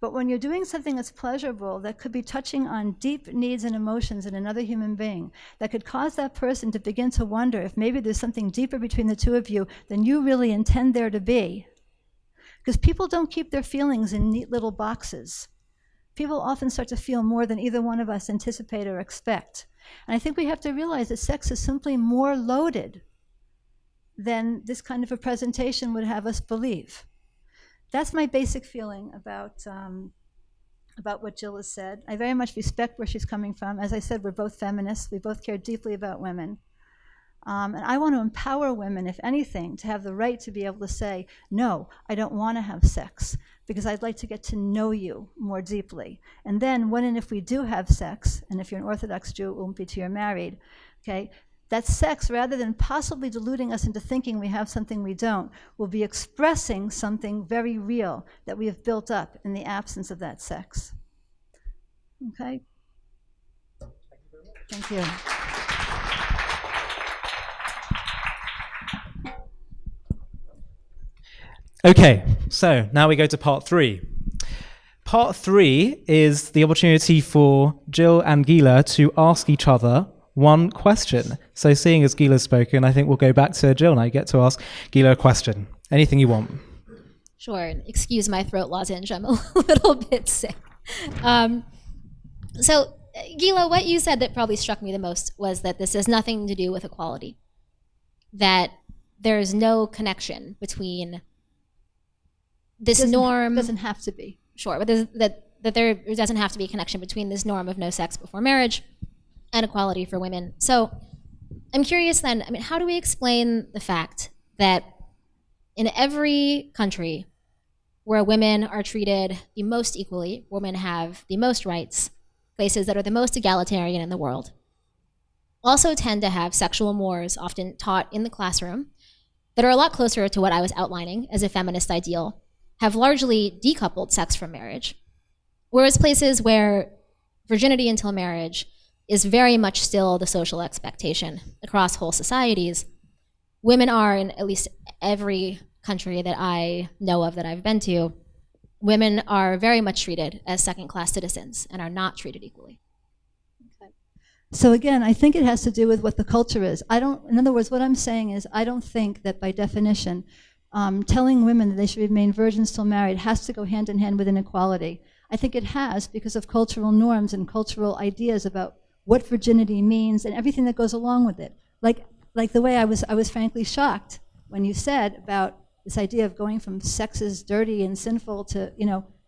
But when you're doing something that's pleasurable, that could be touching on deep needs and emotions in another human being, that could cause that person to begin to wonder if maybe there's something deeper between the two of you than you really intend there to be. Because people don't keep their feelings in neat little boxes. People often start to feel more than either one of us anticipate or expect. And I think we have to realize that sex is simply more loaded than this kind of a presentation would have us believe. That's my basic feeling about what Jill has said. I very much respect where she's coming from. As I said, we're both feminists. We both care deeply about women. And I want to empower women, if anything, to have the right to be able to say, no, I don't want to have sex, because I'd like to get to know you more deeply. And then when and if we do have sex, and if you're an Orthodox Jew, it won't be till you're married, okay? That sex, rather than possibly deluding us into thinking we have something we don't, will be expressing something very real that we have built up in the absence of that sex. Okay? Thank you. Okay, so now we go to part 3. Part 3 is the opportunity for Jill and Gila to ask each other one question. So seeing as Gila's spoken, I think we'll go back to Jill and I get to ask Gila a question. Anything you want. Sure. Excuse my throat lozenge. I'm a little bit sick. So, Gila, what you said that probably struck me the most was that this has nothing to do with equality. That there's no connection between this norm. Doesn't have to be. Sure, but that there doesn't have to be a connection between this norm of no sex before marriage and equality for women. So I'm curious then, I mean, how do we explain the fact that in every country where women are treated the most equally, women have the most rights, places that are the most egalitarian in the world, also tend to have sexual mores often taught in the classroom that are a lot closer to what I was outlining as a feminist ideal, have largely decoupled sex from marriage, whereas places where virginity until marriage is very much still the social expectation across whole societies, women are, in at least every country that I know of that I've been to, women are very much treated as second-class citizens and are not treated equally. Okay. So again, I think it has to do with what the culture is. In other words, what I'm saying is I don't think that by definition telling women that they should remain virgins till married has to go hand in hand with inequality. I think it has because of cultural norms and cultural ideas about what virginity means and everything that goes along with it. Like the way I was frankly shocked when you said about this idea of going from sex is dirty and sinful to,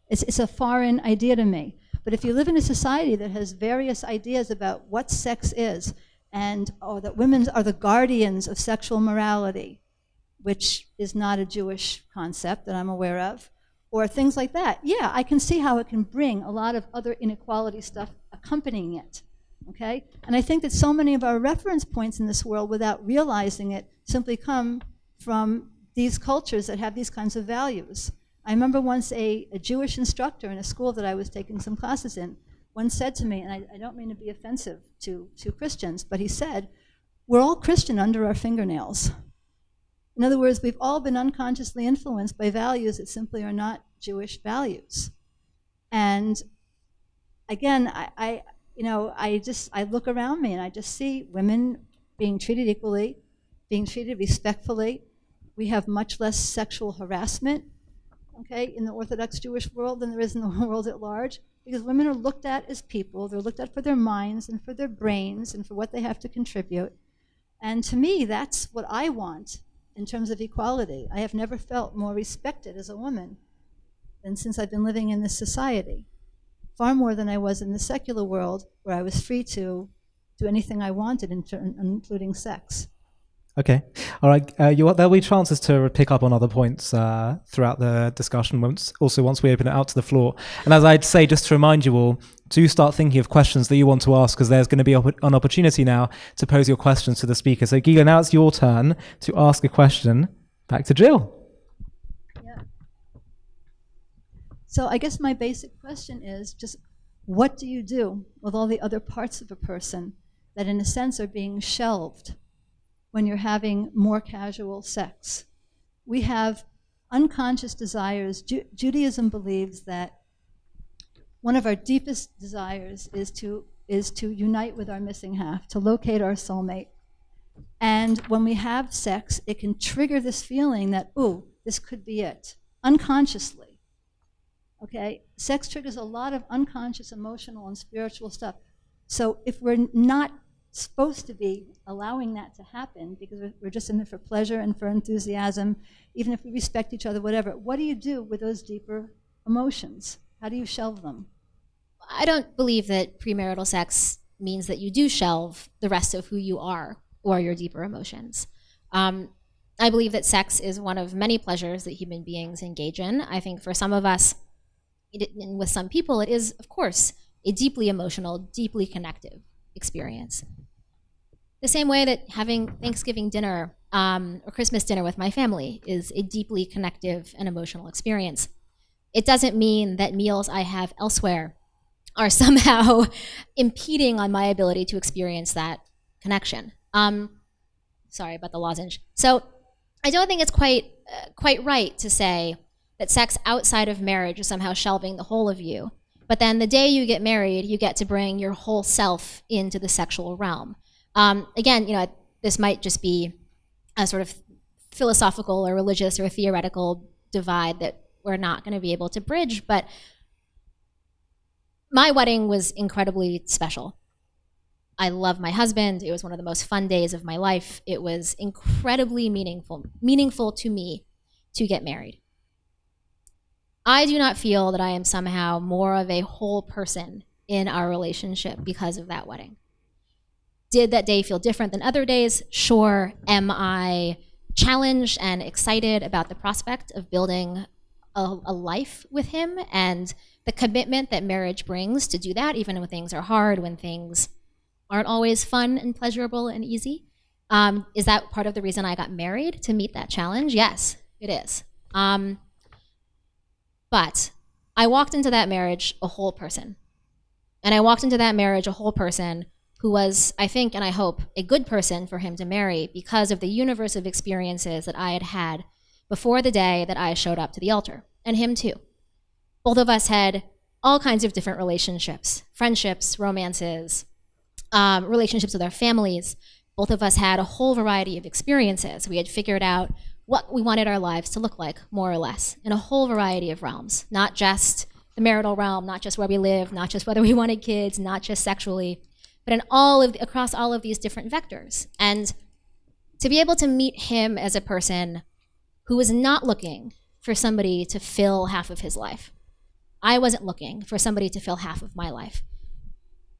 it's a foreign idea to me. But if you live in a society that has various ideas about what sex is, and that women are the guardians of sexual morality, which is not a Jewish concept that I'm aware of, or things like that, yeah, I can see how it can bring a lot of other inequality stuff accompanying it, okay? And I think that so many of our reference points in this world, without realizing it, simply come from these cultures that have these kinds of values. I remember once a Jewish instructor in a school that I was taking some classes in once said to me, and I don't mean to be offensive to Christians, but he said, we're all Christian under our fingernails. In other words, we've all been unconsciously influenced by values that simply are not Jewish values. And again, I look around me and I just see women being treated equally, being treated respectfully. We have much less sexual harassment, okay, in the Orthodox Jewish world than there is in the world at large, because women are looked at as people. They're looked at for their minds and for their brains and for what they have to contribute. And to me, that's what I want in terms of equality. I have never felt more respected as a woman than since I've been living in this society, far more than I was in the secular world, where I was free to do anything I wanted, including sex. Okay. All right. There'll be chances to pick up on other points throughout the discussion, once we open it out to the floor. And as I'd say, just to remind you all, do start thinking of questions that you want to ask, because there's going to be an opportunity now to pose your questions to the speaker. So Gila, now it's your turn to ask a question. Back to Jill. Yeah. So I guess my basic question is just, what do you do with all the other parts of a person that in a sense are being shelved when you're having more casual sex? We have unconscious desires. Judaism believes that one of our deepest desires is to unite with our missing half, to locate our soulmate. And when we have sex, it can trigger this feeling that, ooh, this could be it, unconsciously. Okay? Sex triggers a lot of unconscious emotional and spiritual stuff. So if we're not supposed to be allowing that to happen, because we're just in it for pleasure and for enthusiasm, even if we respect each other, whatever, what do you do with those deeper emotions? How do you shelve them? I don't believe that premarital sex means that you do shelve the rest of who you are or your deeper emotions. I believe that sex is one of many pleasures that human beings engage in. I think for some of us, and with some people, it is, of course, a deeply emotional, deeply connective experience. The same way that having Thanksgiving dinner or Christmas dinner with my family is a deeply connective and emotional experience. It doesn't mean that meals I have elsewhere are somehow impeding on my ability to experience that connection. Sorry about the lozenge. So I don't think it's quite right to say that sex outside of marriage is somehow shelving the whole of you. But then the day you get married, you get to bring your whole self into the sexual realm. Again, this might just be a sort of philosophical or religious or theoretical divide that we're not going to be able to bridge, but my wedding was incredibly special. I love my husband. It was one of the most fun days of my life. It was incredibly meaningful to me to get married. I do not feel that I am somehow more of a whole person in our relationship because of that wedding. Did that day feel different than other days? Sure. Am I challenged and excited about the prospect of building a life with him and the commitment that marriage brings to do that, even when things are hard, when things aren't always fun and pleasurable and easy? Is that part of the reason I got married, to meet that challenge? Yes, it is. But I walked into that marriage a whole person. And I walked into that marriage a whole person who was, I think, and I hope, a good person for him to marry because of the universe of experiences that I had had before the day that I showed up to the altar, and him too. Both of us had all kinds of different relationships, friendships, romances, relationships with our families. Both of us had a whole variety of experiences. We had figured out what we wanted our lives to look like, more or less, in a whole variety of realms, not just the marital realm, not just where we live, not just whether we wanted kids, not just sexually, but across all of these different vectors. And to be able to meet him as a person who was not looking for somebody to fill half of his life. I wasn't looking for somebody to fill half of my life.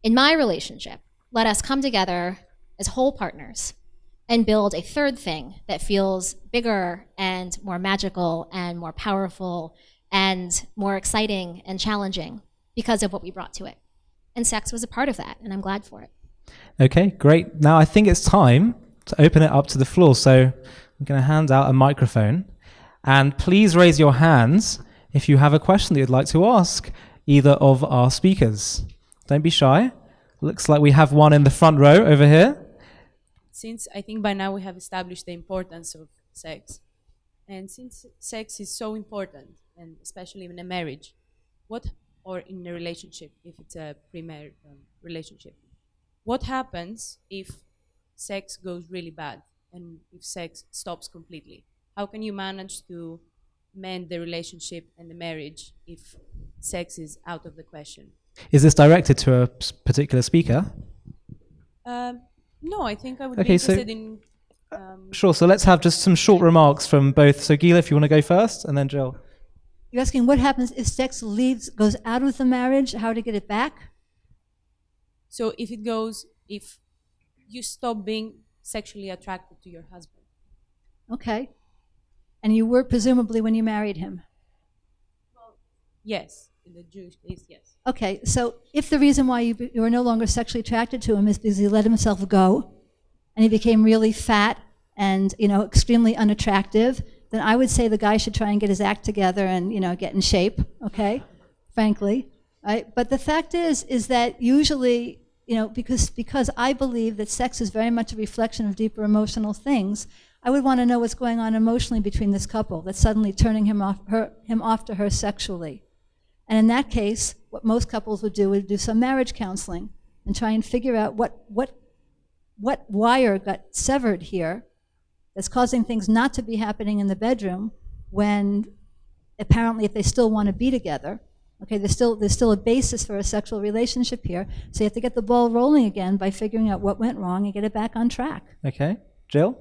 In my relationship, let us come together as whole partners and build a third thing that feels bigger and more magical and more powerful and more exciting and challenging because of what we brought to it. And sex was a part of that, and I'm glad for it. Okay, great. Now I think it's time to open it up to the floor. So I'm going to hand out a microphone. And please raise your hands if you have a question that you'd like to ask either of our speakers. Don't be shy. Looks like we have one in the front row over here. Since I think by now we have established the importance of sex, and since sex is so important, and especially in a marriage, or in a relationship, if it's a pre-marriage relationship, what happens if sex goes really bad and if sex stops completely? How can you manage to mend the relationship and the marriage if sex is out of the question? Is this directed to a particular speaker? No, I think I would be interested in... Sure, so let's have just some short remarks from both. So Gila, if you want to go first, and then Jill. You're asking what happens if sex goes out of the marriage, how to get it back? So if you stop being sexually attracted to your husband. Okay. And you were presumably when you married him? Well, yes. In the Jewish case, yes. Okay, so if the reason why you were no longer sexually attracted to him is because he let himself go and he became really fat and, extremely unattractive, then I would say the guy should try and get his act together and, get in shape, okay, frankly. Right? But the fact is that usually, because I believe that sex is very much a reflection of deeper emotional things, I would want to know what's going on emotionally between this couple that's suddenly turning him off to her sexually. And in that case, what most couples would do some marriage counseling and try and figure out what wire got severed here that's causing things not to be happening in the bedroom when apparently if they still want to be together, okay, there's still a basis for a sexual relationship here. So you have to get the ball rolling again by figuring out what went wrong and get it back on track. Okay. Jill?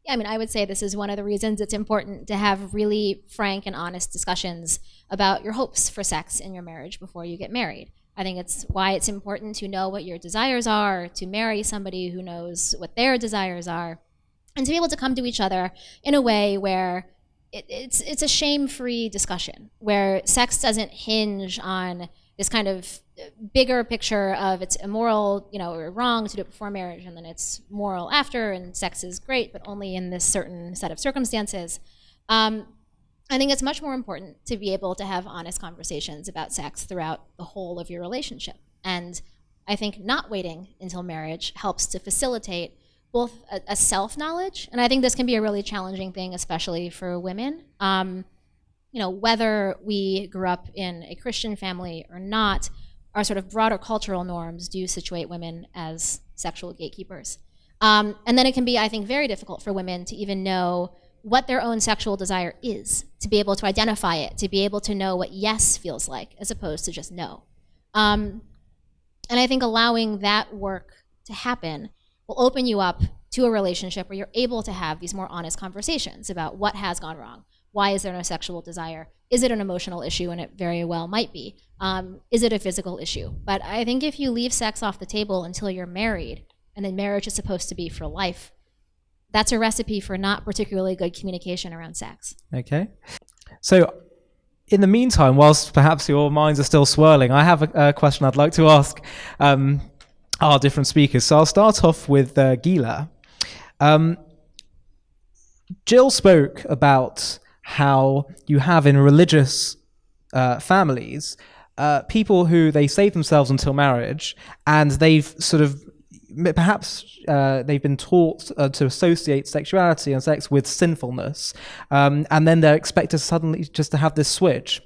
Yeah, I would say this is one of the reasons it's important to have really frank and honest discussions about your hopes for sex in your marriage before you get married. I think it's why it's important to know what your desires are, to marry somebody who knows what their desires are, and to be able to come to each other in a way where it's a shame-free discussion, where sex doesn't hinge on this kind of bigger picture of it's immoral, or wrong to do it before marriage, and then it's moral after, and sex is great, but only in this certain set of circumstances. I think it's much more important to be able to have honest conversations about sex throughout the whole of your relationship. And I think not waiting until marriage helps to facilitate both a self-knowledge, and I think this can be a really challenging thing, especially for women. Whether we grew up in a Christian family or not, our sort of broader cultural norms do situate women as sexual gatekeepers. And then it can be, I think, very difficult for women to even know what their own sexual desire is, to be able to identify it, to be able to know what yes feels like, as opposed to just no. And I think allowing that work to happen will open you up to a relationship where you're able to have these more honest conversations about what has gone wrong. Why is there no sexual desire? Is it an emotional issue? And it very well might be. Is it a physical issue? But I think if you leave sex off the table until you're married, and then marriage is supposed to be for life, that's a recipe for not particularly good communication around sex. Okay. So in the meantime, whilst perhaps your minds are still swirling, I have a question I'd like to ask our different speakers. So I'll start off with Gila. Jill spoke about how you have in religious families people who they save themselves until marriage, and they've sort of perhaps they've been taught to associate sexuality and sex with sinfulness, and then they're expected suddenly just to have this switch.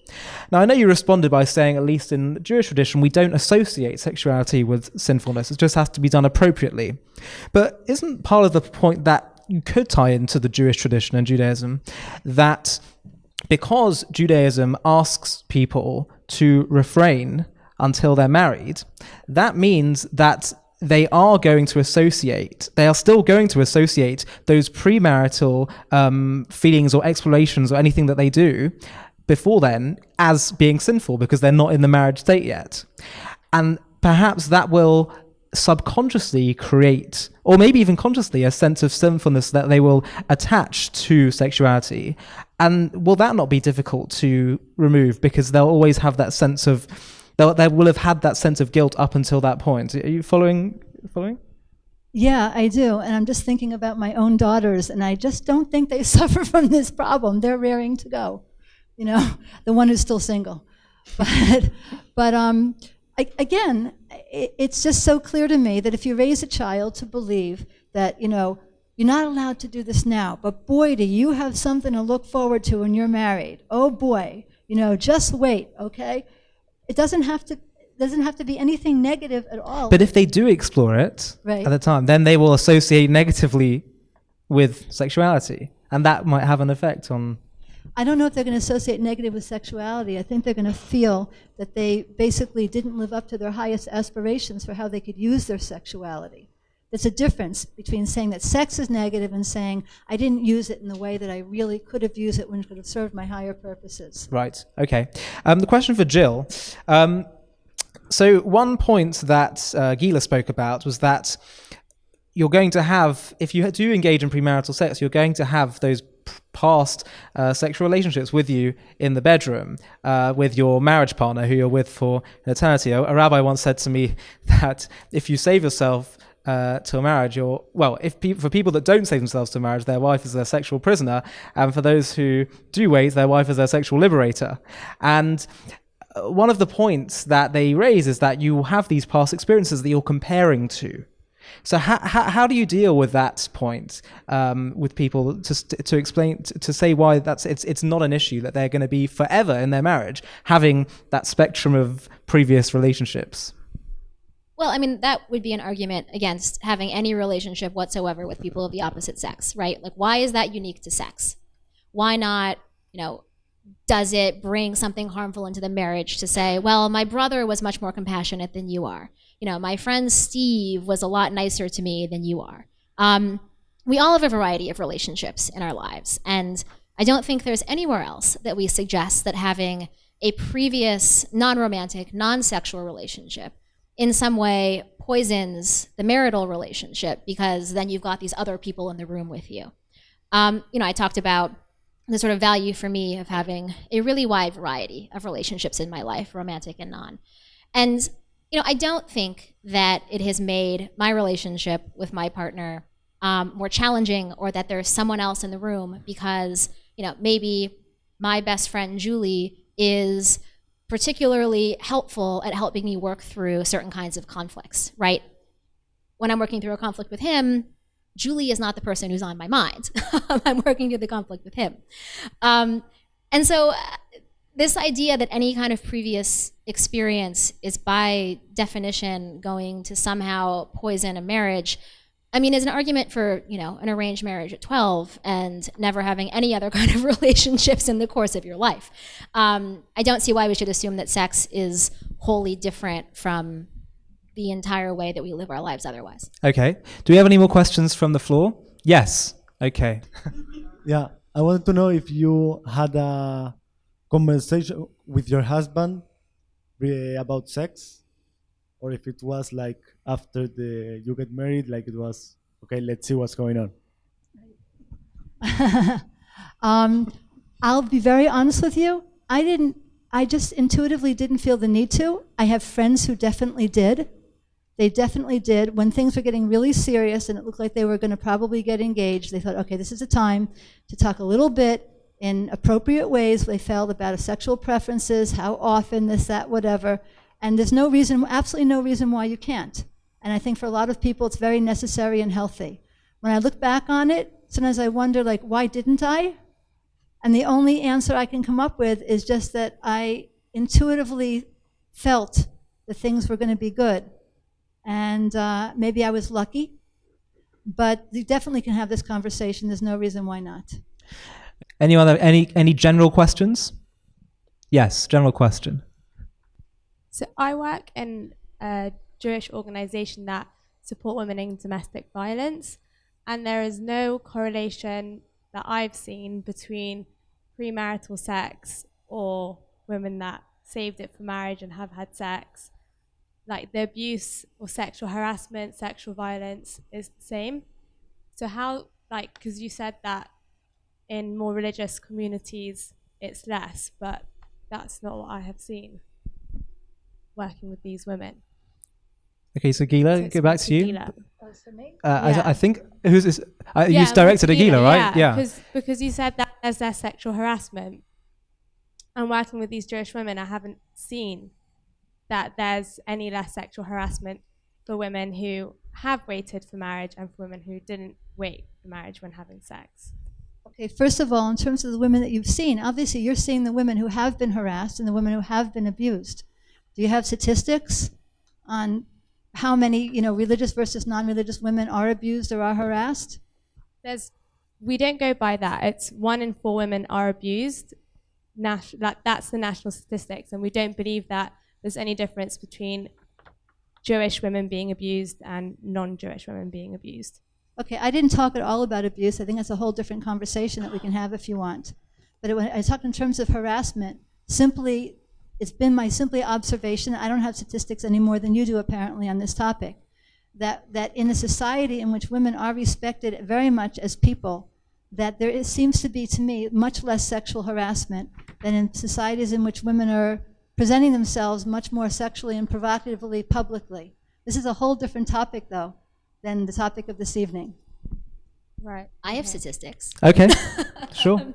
Now, I know you responded by saying, at least in the Jewish tradition, we don't associate sexuality with sinfulness. It just has to be done appropriately. But isn't part of the point that you could tie into the Jewish tradition and Judaism, that because Judaism asks people to refrain until they're married, that means that they are still going to associate those premarital feelings or explorations or anything that they do before then as being sinful because they're not in the marriage state yet. And perhaps that will subconsciously create, or maybe even consciously, a sense of sinfulness that they will attach to sexuality. And will that not be difficult to remove because they'll always have that sense of, they will have had that sense of guilt up until that point. Are you following? Yeah, I do. And I'm just thinking about my own daughters, and I just don't think they suffer from this problem. They're raring to go, the one who's still single. But again, it's just so clear to me that if you raise a child to believe that, you're not allowed to do this now, but boy, do you have something to look forward to when you're married. Oh boy, just wait, okay? It doesn't have to be anything negative at all. But if they do explore it at the time, then they will associate negatively with sexuality, and that might have an effect on... I don't know if they're going to associate negative with sexuality. I think they're going to feel that they basically didn't live up to their highest aspirations for how they could use their sexuality. There's a difference between saying that sex is negative and saying, I didn't use it in the way that I really could have used it when it could have served my higher purposes. Right, okay. The question for Jill. So one point that Gila spoke about was that you're going to have, if you do engage in premarital sex, you're going to have those past sexual relationships with you in the bedroom, with your marriage partner who you're with for an eternity. A rabbi once said to me that if you save yourself to marriage, for people that don't save themselves to marriage, their wife is their sexual prisoner, and for those who do wait, their wife is their sexual liberator. And one of the points that they raise is that you have these past experiences that you're comparing to. So how do you deal with that point with people to explain, to say why it's not an issue, that they're going to be forever in their marriage having that spectrum of previous relationships? Well, I mean, that would be an argument against having any relationship whatsoever with people of the opposite sex, right? Like, why is that unique to sex? Why not, does it bring something harmful into the marriage to say, well, my brother was much more compassionate than you are. My friend Steve was a lot nicer to me than you are. We all have a variety of relationships in our lives. And I don't think there's anywhere else that we suggest that having a previous non-romantic, non-sexual relationship in some way poisons the marital relationship, because then you've got these other people in the room with you. I talked about the sort of value for me of having a really wide variety of relationships in my life, romantic and non. And, I don't think that it has made my relationship with my partner more challenging, or that there's someone else in the room because, maybe my best friend Julie is particularly helpful at helping me work through certain kinds of conflicts, right? When I'm working through a conflict with him, Julie is not the person who's on my mind. I'm working through the conflict with him. And so this idea that any kind of previous experience is by definition going to somehow poison a marriage, is an argument for, an arranged marriage at 12 and never having any other kind of relationships in the course of your life. I don't see why we should assume that sex is wholly different from the entire way that we live our lives otherwise. Okay. Do we have any more questions from the floor? Yes. Okay. Yeah, I wanted to know if you had a conversation with your husband about sex, or if it was like after you get married, like it was, okay, let's see what's going on. I'll be very honest with you. I just intuitively didn't feel the need to. I have friends who definitely did. They definitely did. When things were getting really serious and it looked like they were going to probably get engaged, they thought, okay, this is a time to talk a little bit in appropriate ways. They felt about sexual preferences, how often, this, that, whatever. And there's no reason, absolutely no reason why you can't. And I think for a lot of people, it's very necessary and healthy. When I look back on it, sometimes I wonder, like, why didn't I? And the only answer I can come up with is just that I intuitively felt that things were going to be good. And maybe I was lucky, but you definitely can have this conversation. There's no reason why not. Any general questions? Yes, general question. So I work in a Jewish organization that support women in domestic violence, and there is no correlation that I've seen between premarital sex or women that saved it for marriage and have had sex. Like the abuse or sexual harassment, sexual violence is the same. So how, like, because you said that in more religious communities it's less, but that's not what I have seen working with these women. Okay, so Gila, So it's go back to you. Gila. Oh, so me? Yeah. I think, who's this? Yeah, You directed at Gila, right? Yeah. Because you said that there's less sexual harassment. And working with these Jewish women, I haven't seen that there's any less sexual harassment for women who have waited for marriage and for women who didn't wait for marriage when having sex. Okay, first of all, in terms of the women that you've seen, obviously you're seeing the women who have been harassed and the women who have been abused. Do you have statistics on how many, religious versus non-religious women are abused or are harassed? We don't go by that. It's 1 in 4 women are abused. That's the national statistics, and we don't believe that there's any difference between Jewish women being abused and non-Jewish women being abused. Okay, I didn't talk at all about abuse. I think that's a whole different conversation that we can have if you want. But when I talked in terms of harassment, it's been my simply observation, I don't have statistics any more than you do apparently on this topic, that in a society in which women are respected very much as people, that seems to be, to me, much less sexual harassment than in societies in which women are presenting themselves much more sexually and provocatively publicly. This is a whole different topic, though, than the topic of this evening. Right. I have statistics. Okay, sure.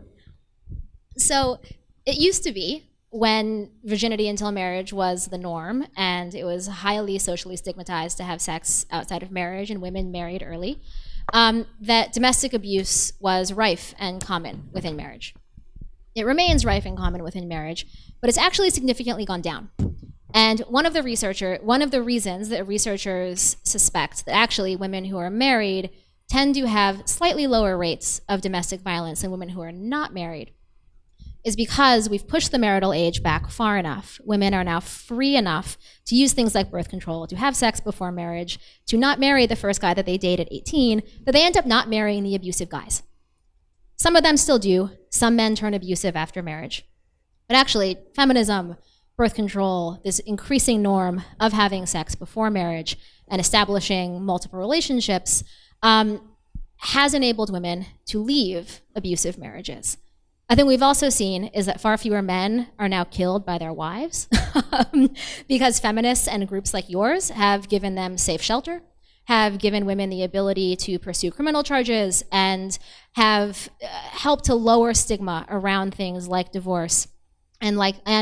So it used to be, when virginity until marriage was the norm, and it was highly socially stigmatized to have sex outside of marriage and women married early, that domestic abuse was rife and common within marriage. It remains rife and common within marriage, but it's actually significantly gone down. And one of the reasons that researchers suspect that actually women who are married tend to have slightly lower rates of domestic violence than women who are not married is because we've pushed the marital age back far enough. Women are now free enough to use things like birth control, to have sex before marriage, to not marry the first guy that they date at 18, that they end up not marrying the abusive guys. Some of them still do. Some men turn abusive after marriage. But actually, feminism, birth control, this increasing norm of having sex before marriage and establishing multiple relationships has enabled women to leave abusive marriages. I think we've also seen is that far fewer men are now killed by their wives because feminists and groups like yours have given them safe shelter, have given women the ability to pursue criminal charges, and have helped to lower stigma around things like divorce and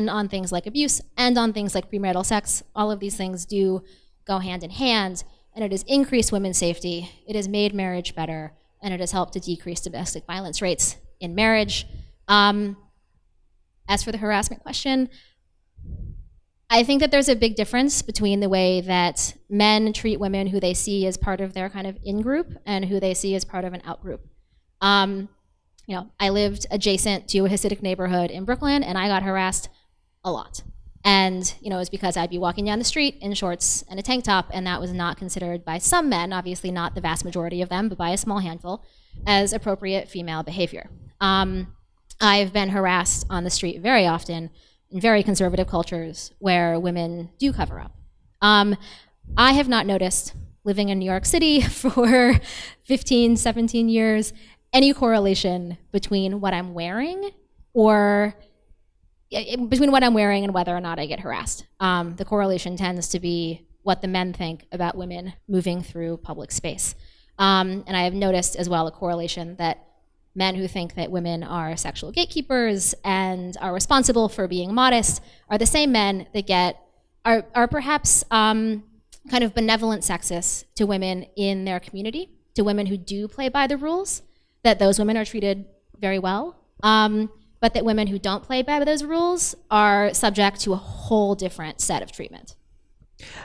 on things like abuse and on things like premarital sex. All of these things do go hand in hand, and it has increased women's safety, it has made marriage better, and it has helped to decrease domestic violence rates in marriage. As for the harassment question, I think that there's a big difference between the way that men treat women who they see as part of their kind of in-group and who they see as part of an out-group. I lived adjacent to a Hasidic neighborhood in Brooklyn, and I got harassed a lot. And, it was because I'd be walking down the street in shorts and a tank top, and that was not considered by some men, obviously not the vast majority of them, but by a small handful, as appropriate female behavior. I've been harassed on the street very often in very conservative cultures where women do cover up. I have not noticed, living in New York City for 15, 17 years, any correlation between what I'm wearing and whether or not I get harassed. The correlation tends to be what the men think about women moving through public space. And I have noticed as well a correlation that men who think that women are sexual gatekeepers and are responsible for being modest are the same men that are perhaps kind of benevolent sexists to women in their community, to women who do play by the rules, that those women are treated very well, but that women who don't play by those rules are subject to a whole different set of treatment.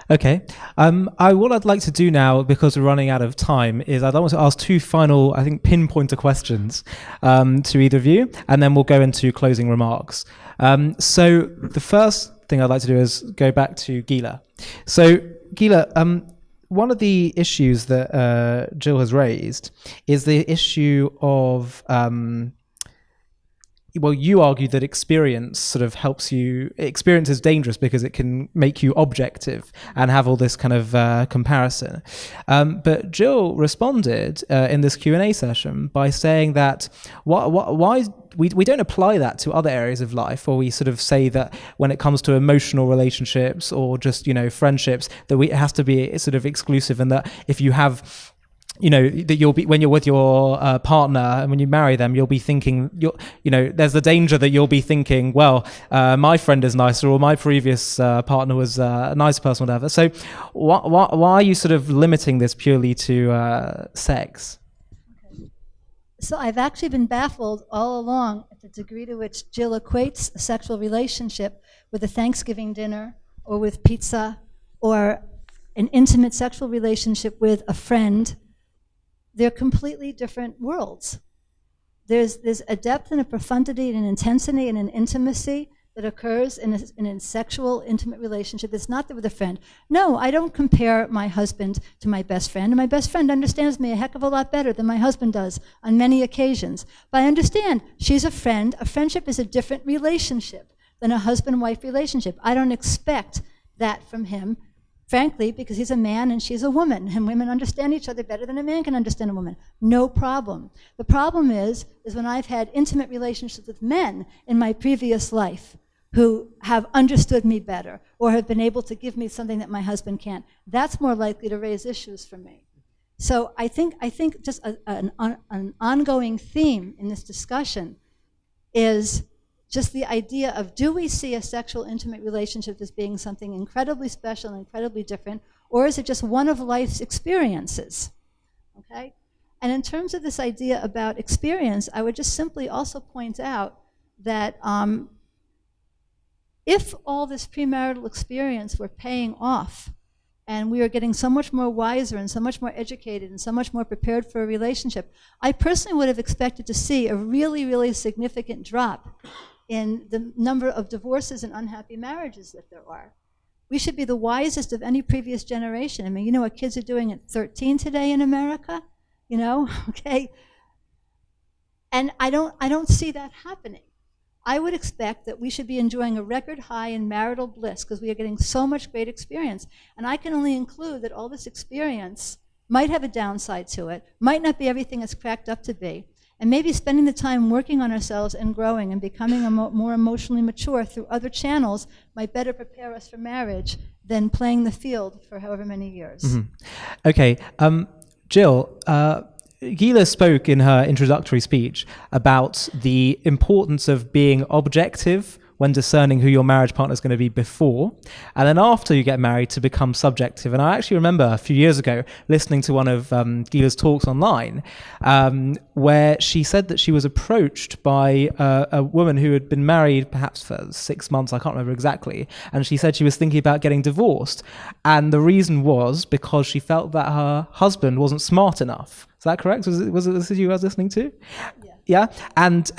Okay. What I'd like to do now, because we're running out of time, is I'd want to ask two final, I think, pinpointer questions to either of you, and then we'll go into closing remarks. So the first thing I'd like to do is go back to Gila. So, Gila, one of the issues that Jill has raised is the issue of, well, you argue that experience sort of helps you. Experience is dangerous because it can make you objective and have all this kind of comparison. But Jill responded in this Q&A session by saying that why we don't apply that to other areas of life, or we sort of say that when it comes to emotional relationships or just, friendships, that it has to be sort of exclusive, and that if you have, that you'll be, when you're with your partner and when you marry them, you'll be thinking, there's the danger that you'll be thinking, well, my friend is nicer, or my previous partner was a nice person, whatever. So why are you sort of limiting this purely to sex? So I've actually been baffled all along at the degree to which Jill equates a sexual relationship with a Thanksgiving dinner, or with pizza, or an intimate sexual relationship with a friend. They're completely different worlds. There's a depth and a profundity and an intensity and an intimacy that occurs in a sexual, intimate relationship that's not there with a friend. No, I don't compare my husband to my best friend, and my best friend understands me a heck of a lot better than my husband does on many occasions. But I understand she's a friend. A friendship is a different relationship than a husband-wife relationship. I don't expect that from him, frankly, because he's a man and she's a woman, and women understand each other better than a man can understand a woman. No problem. The problem is when I've had intimate relationships with men in my previous life who have understood me better, or have been able to give me something that my husband can't. That's more likely to raise issues for me. So I think just an ongoing theme in this discussion is just the idea of, do we see a sexual intimate relationship as being something incredibly special and incredibly different, or is it just one of life's experiences? Okay? And in terms of this idea about experience, I would just simply also point out that if all this premarital experience were paying off, and we are getting so much more wiser and so much more educated and so much more prepared for a relationship, I personally would have expected to see a really, really significant drop in the number of divorces and unhappy marriages that there are. We should be the wisest of any previous generation. I mean, you know what kids are doing at 13 today in America? Okay? And I don't see that happening. I would expect that we should be enjoying a record high in marital bliss because we are getting so much great experience. And I can only include that all this experience might have a downside to it, might not be everything it's cracked up to be. And maybe spending the time working on ourselves and growing and becoming more emotionally mature through other channels might better prepare us for marriage than playing the field for however many years. Mm-hmm. Okay, Jill, Gila spoke in her introductory speech about the importance of being objective when discerning who your marriage partner is going to be before, and then after you get married to become subjective. And I actually remember a few years ago listening to one of Gila's talks online where she said that she was approached by a woman who had been married perhaps for 6 months, I can't remember exactly, and she said she was thinking about getting divorced. And the reason was because she felt that her husband wasn't smart enough. Is that correct? Was it this you guys listening to? Yeah, and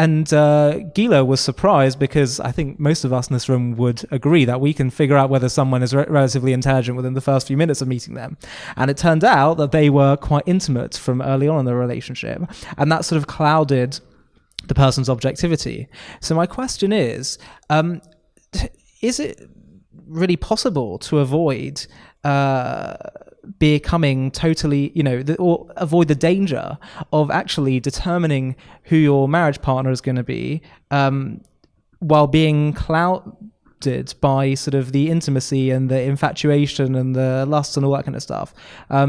Gila was surprised because I think most of us in this room would agree that we can figure out whether someone is relatively intelligent within the first few minutes of meeting them. And it turned out that they were quite intimate from early on in the relationship, and that sort of clouded the person's objectivity. So my question is it really possible to avoid becoming totally, or avoid the danger of actually determining who your marriage partner is going to be while being clouded by sort of the intimacy and the infatuation and the lust and all that kind of stuff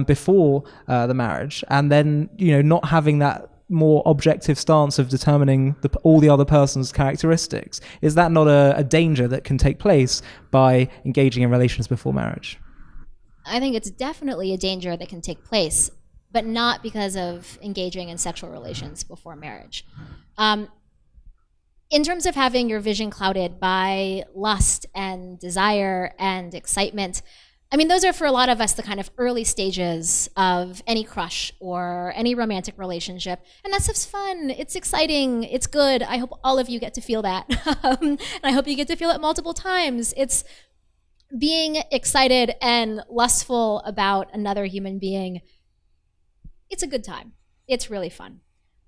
before the marriage, and then, not having that more objective stance of determining all the other person's characteristics? Is that not a danger that can take place by engaging in relations before marriage? I think it's definitely a danger that can take place, but not because of engaging in sexual relations before marriage. In terms of having your vision clouded by lust and desire and excitement, I mean, those are for a lot of us the kind of early stages of any crush or any romantic relationship. And that stuff's fun, it's exciting, it's good. I hope all of you get to feel that. And I hope you get to feel it multiple times. It's being excited and lustful about another human being. It's a good time. It's really fun.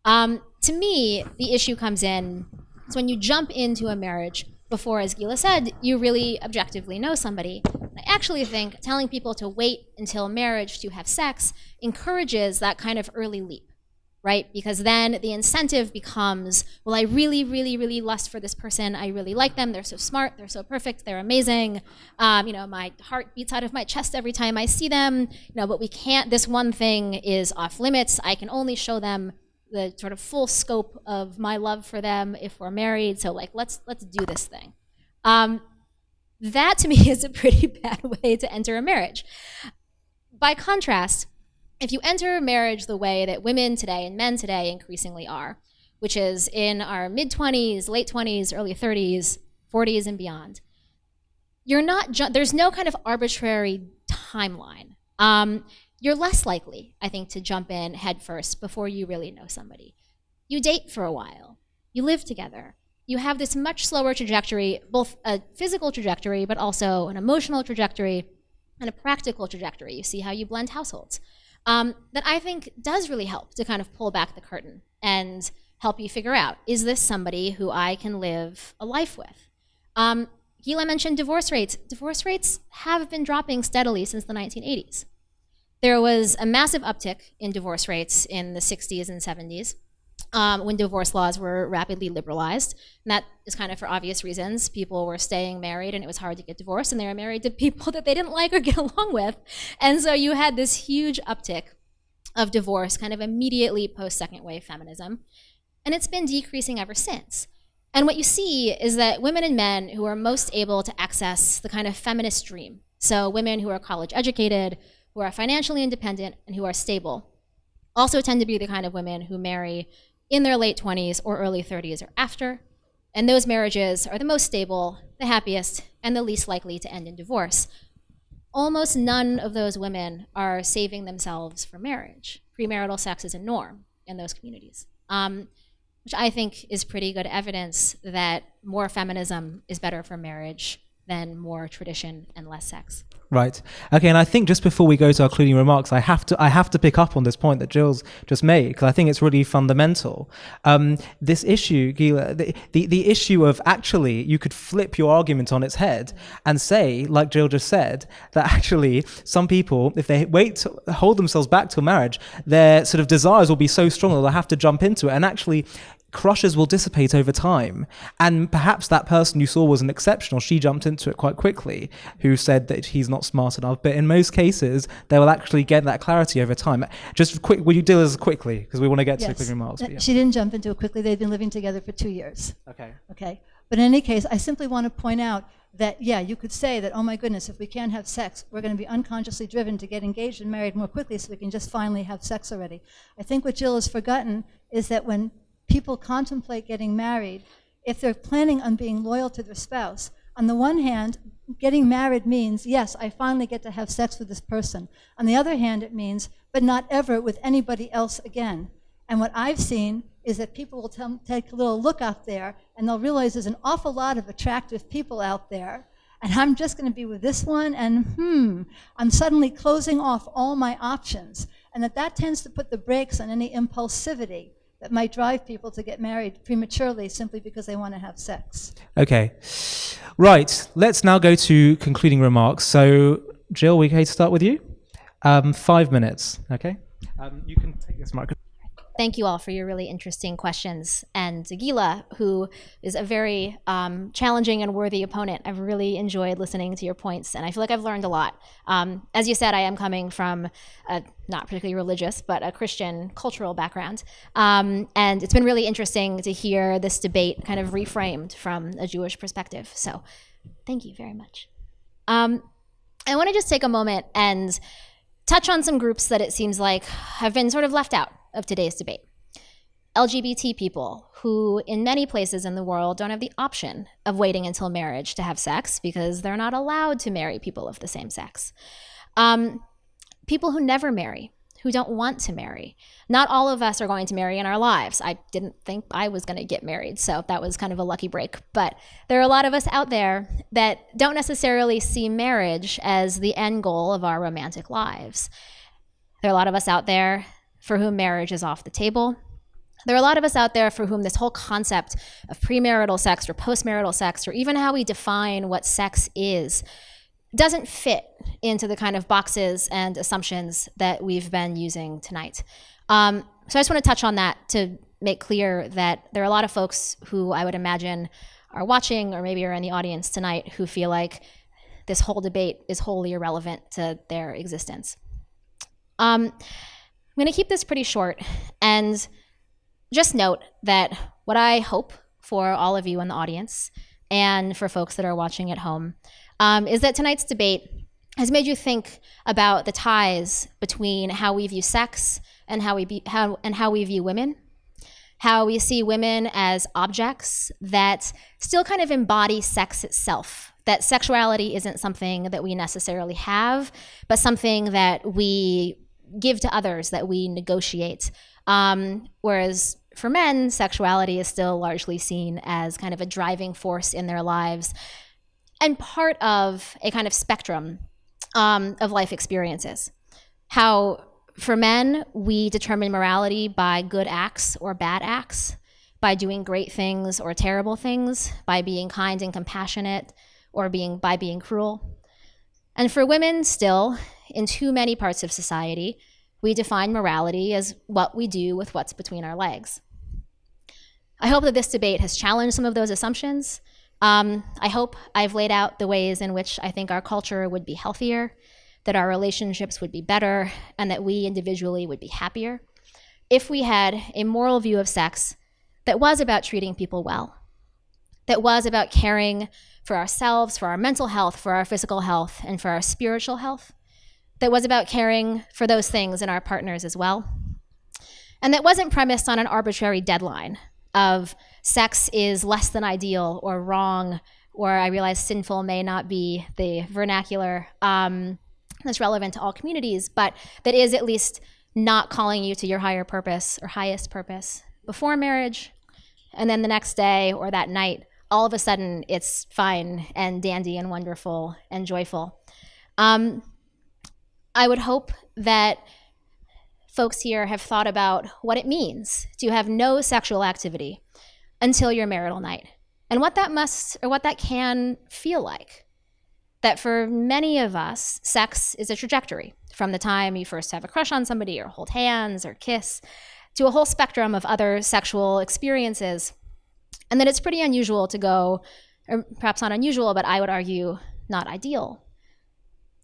To me, the issue comes in is when you jump into a marriage before, as Gila said, you really objectively know somebody. I actually think telling people to wait until marriage to have sex encourages that kind of early leap, right? Because then the incentive becomes, well, I really, really, really lust for this person. I really like them. They're so smart. They're so perfect. They're amazing. My heart beats out of my chest every time I see them. But we can't, this one thing is off limits. I can only show them the sort of full scope of my love for them if we're married. So let's do this thing. That to me is a pretty bad way to enter a marriage. By contrast, if you enter a marriage the way that women today and men today increasingly are, which is in our mid-20s, late 20s, early 30s, 40s and beyond, there's no kind of arbitrary timeline. You're less likely, I think, to jump in head first before you really know somebody. You date for a while. You live together. You have this much slower trajectory, both a physical trajectory, but also an emotional trajectory and a practical trajectory. You see how you blend households. That I think does really help to kind of pull back the curtain and help you figure out, is this somebody who I can live a life with? Gila mentioned divorce rates. Divorce rates have been dropping steadily since the 1980s. There was a massive uptick in divorce rates in the 60s and 70s when divorce laws were rapidly liberalized. And that is kind of for obvious reasons. People were staying married and it was hard to get divorced, and they were married to people that they didn't like or get along with. And so you had this huge uptick of divorce kind of immediately post-second wave feminism. And it's been decreasing ever since. And what you see is that women and men who are most able to access the kind of feminist dream, so women who are college educated, who are financially independent, and who are stable, also tend to be the kind of women who marry in their late 20s or early 30s or after. And those marriages are the most stable, the happiest, and the least likely to end in divorce. Almost none of those women are saving themselves for marriage. Premarital sex is a norm in those communities, which I think is pretty good evidence that more feminism is better for marriage than more tradition and less sex. Right. Okay, and I think just before we go to our concluding remarks, I have to pick up on this point that Jill's just made, because I think it's really fundamental. This issue, Gila, the issue of actually you could flip your argument on its head and say, like Jill just said, that actually some people, if they hold themselves back till marriage, their sort of desires will be so strong that they'll have to jump into it, and actually crushes will dissipate over time. And perhaps that person you saw was an exceptional. She jumped into it quite quickly, who said that he's not smart enough. But in most cases, they will actually get that clarity over time. Just quick, will you deal this quickly? Because we want to get to the quick remarks. Yeah. She didn't jump into it quickly. They've been living together for 2 years. Okay. But in any case, I simply want to point out that, yeah, you could say that, oh my goodness, if we can't have sex, we're going to be unconsciously driven to get engaged and married more quickly so we can just finally have sex already. I think what Jill has forgotten is that when people contemplate getting married, if they're planning on being loyal to their spouse, on the one hand, getting married means, yes, I finally get to have sex with this person. On the other hand, it means, but not ever with anybody else again. And what I've seen is that people will take a little look out there and they'll realize there's an awful lot of attractive people out there, and I'm just going to be with this one, and I'm suddenly closing off all my options. And that tends to put the brakes on any impulsivity that might drive people to get married prematurely simply because they want to have sex. Okay. Right. Let's now go to concluding remarks. So, Jill, we okay to start with you? 5 minutes, okay? You can take this microphone. Thank you all for your really interesting questions. And Gila, who is a very challenging and worthy opponent, I've really enjoyed listening to your points, and I feel like I've learned a lot. As you said, I am coming from a not particularly religious, but a Christian cultural background. And it's been really interesting to hear this debate kind of reframed from a Jewish perspective. So thank you very much. I want to just take a moment and touch on some groups that it seems like have been sort of left out of today's debate. LGBT people who in many places in the world don't have the option of waiting until marriage to have sex because they're not allowed to marry people of the same sex. People who never marry, who don't want to marry. Not all of us are going to marry in our lives. I didn't think I was going to get married, so that was kind of a lucky break. But there are a lot of us out there that don't necessarily see marriage as the end goal of our romantic lives. There are a lot of us out there for whom marriage is off the table. There are a lot of us out there for whom this whole concept of premarital sex or postmarital sex, or even how we define what sex is, doesn't fit into the kind of boxes and assumptions that we've been using tonight. So I just want to touch on that to make clear that there are a lot of folks who I would imagine are watching or maybe are in the audience tonight who feel like this whole debate is wholly irrelevant to their existence. I'm going to keep this pretty short and just note that what I hope for all of you in the audience and for folks that are watching at home is that tonight's debate has made you think about the ties between how we view sex and how we view women, how we see women as objects that still kind of embody sex itself, that sexuality isn't something that we necessarily have, but something that we give to others, that we negotiate. Whereas for men, sexuality is still largely seen as kind of a driving force in their lives and part of a kind of spectrum of life experiences. How for men, we determine morality by good acts or bad acts, by doing great things or terrible things, by being kind and compassionate, or by being cruel. And for women still, in too many parts of society, we define morality as what we do with what's between our legs. I hope that this debate has challenged some of those assumptions. I hope I've laid out the ways in which I think our culture would be healthier, that our relationships would be better, and that we individually would be happier if we had a moral view of sex that was about treating people well, that was about caring for ourselves, for our mental health, for our physical health, and for our spiritual health, that was about caring for those things in our partners as well, and that wasn't premised on an arbitrary deadline of sex is less than ideal or wrong, or I realize sinful may not be the vernacular that's relevant to all communities, but that is at least not calling you to your higher purpose or highest purpose before marriage, and then the next day or that night, all of a sudden it's fine and dandy and wonderful and joyful. I would hope that folks here have thought about what it means to have no sexual activity until your marital night, and what that must or what that can feel like. That for many of us, sex is a trajectory from the time you first have a crush on somebody or hold hands or kiss to a whole spectrum of other sexual experiences, and that it's pretty unusual to go, or perhaps not unusual, but I would argue not ideal,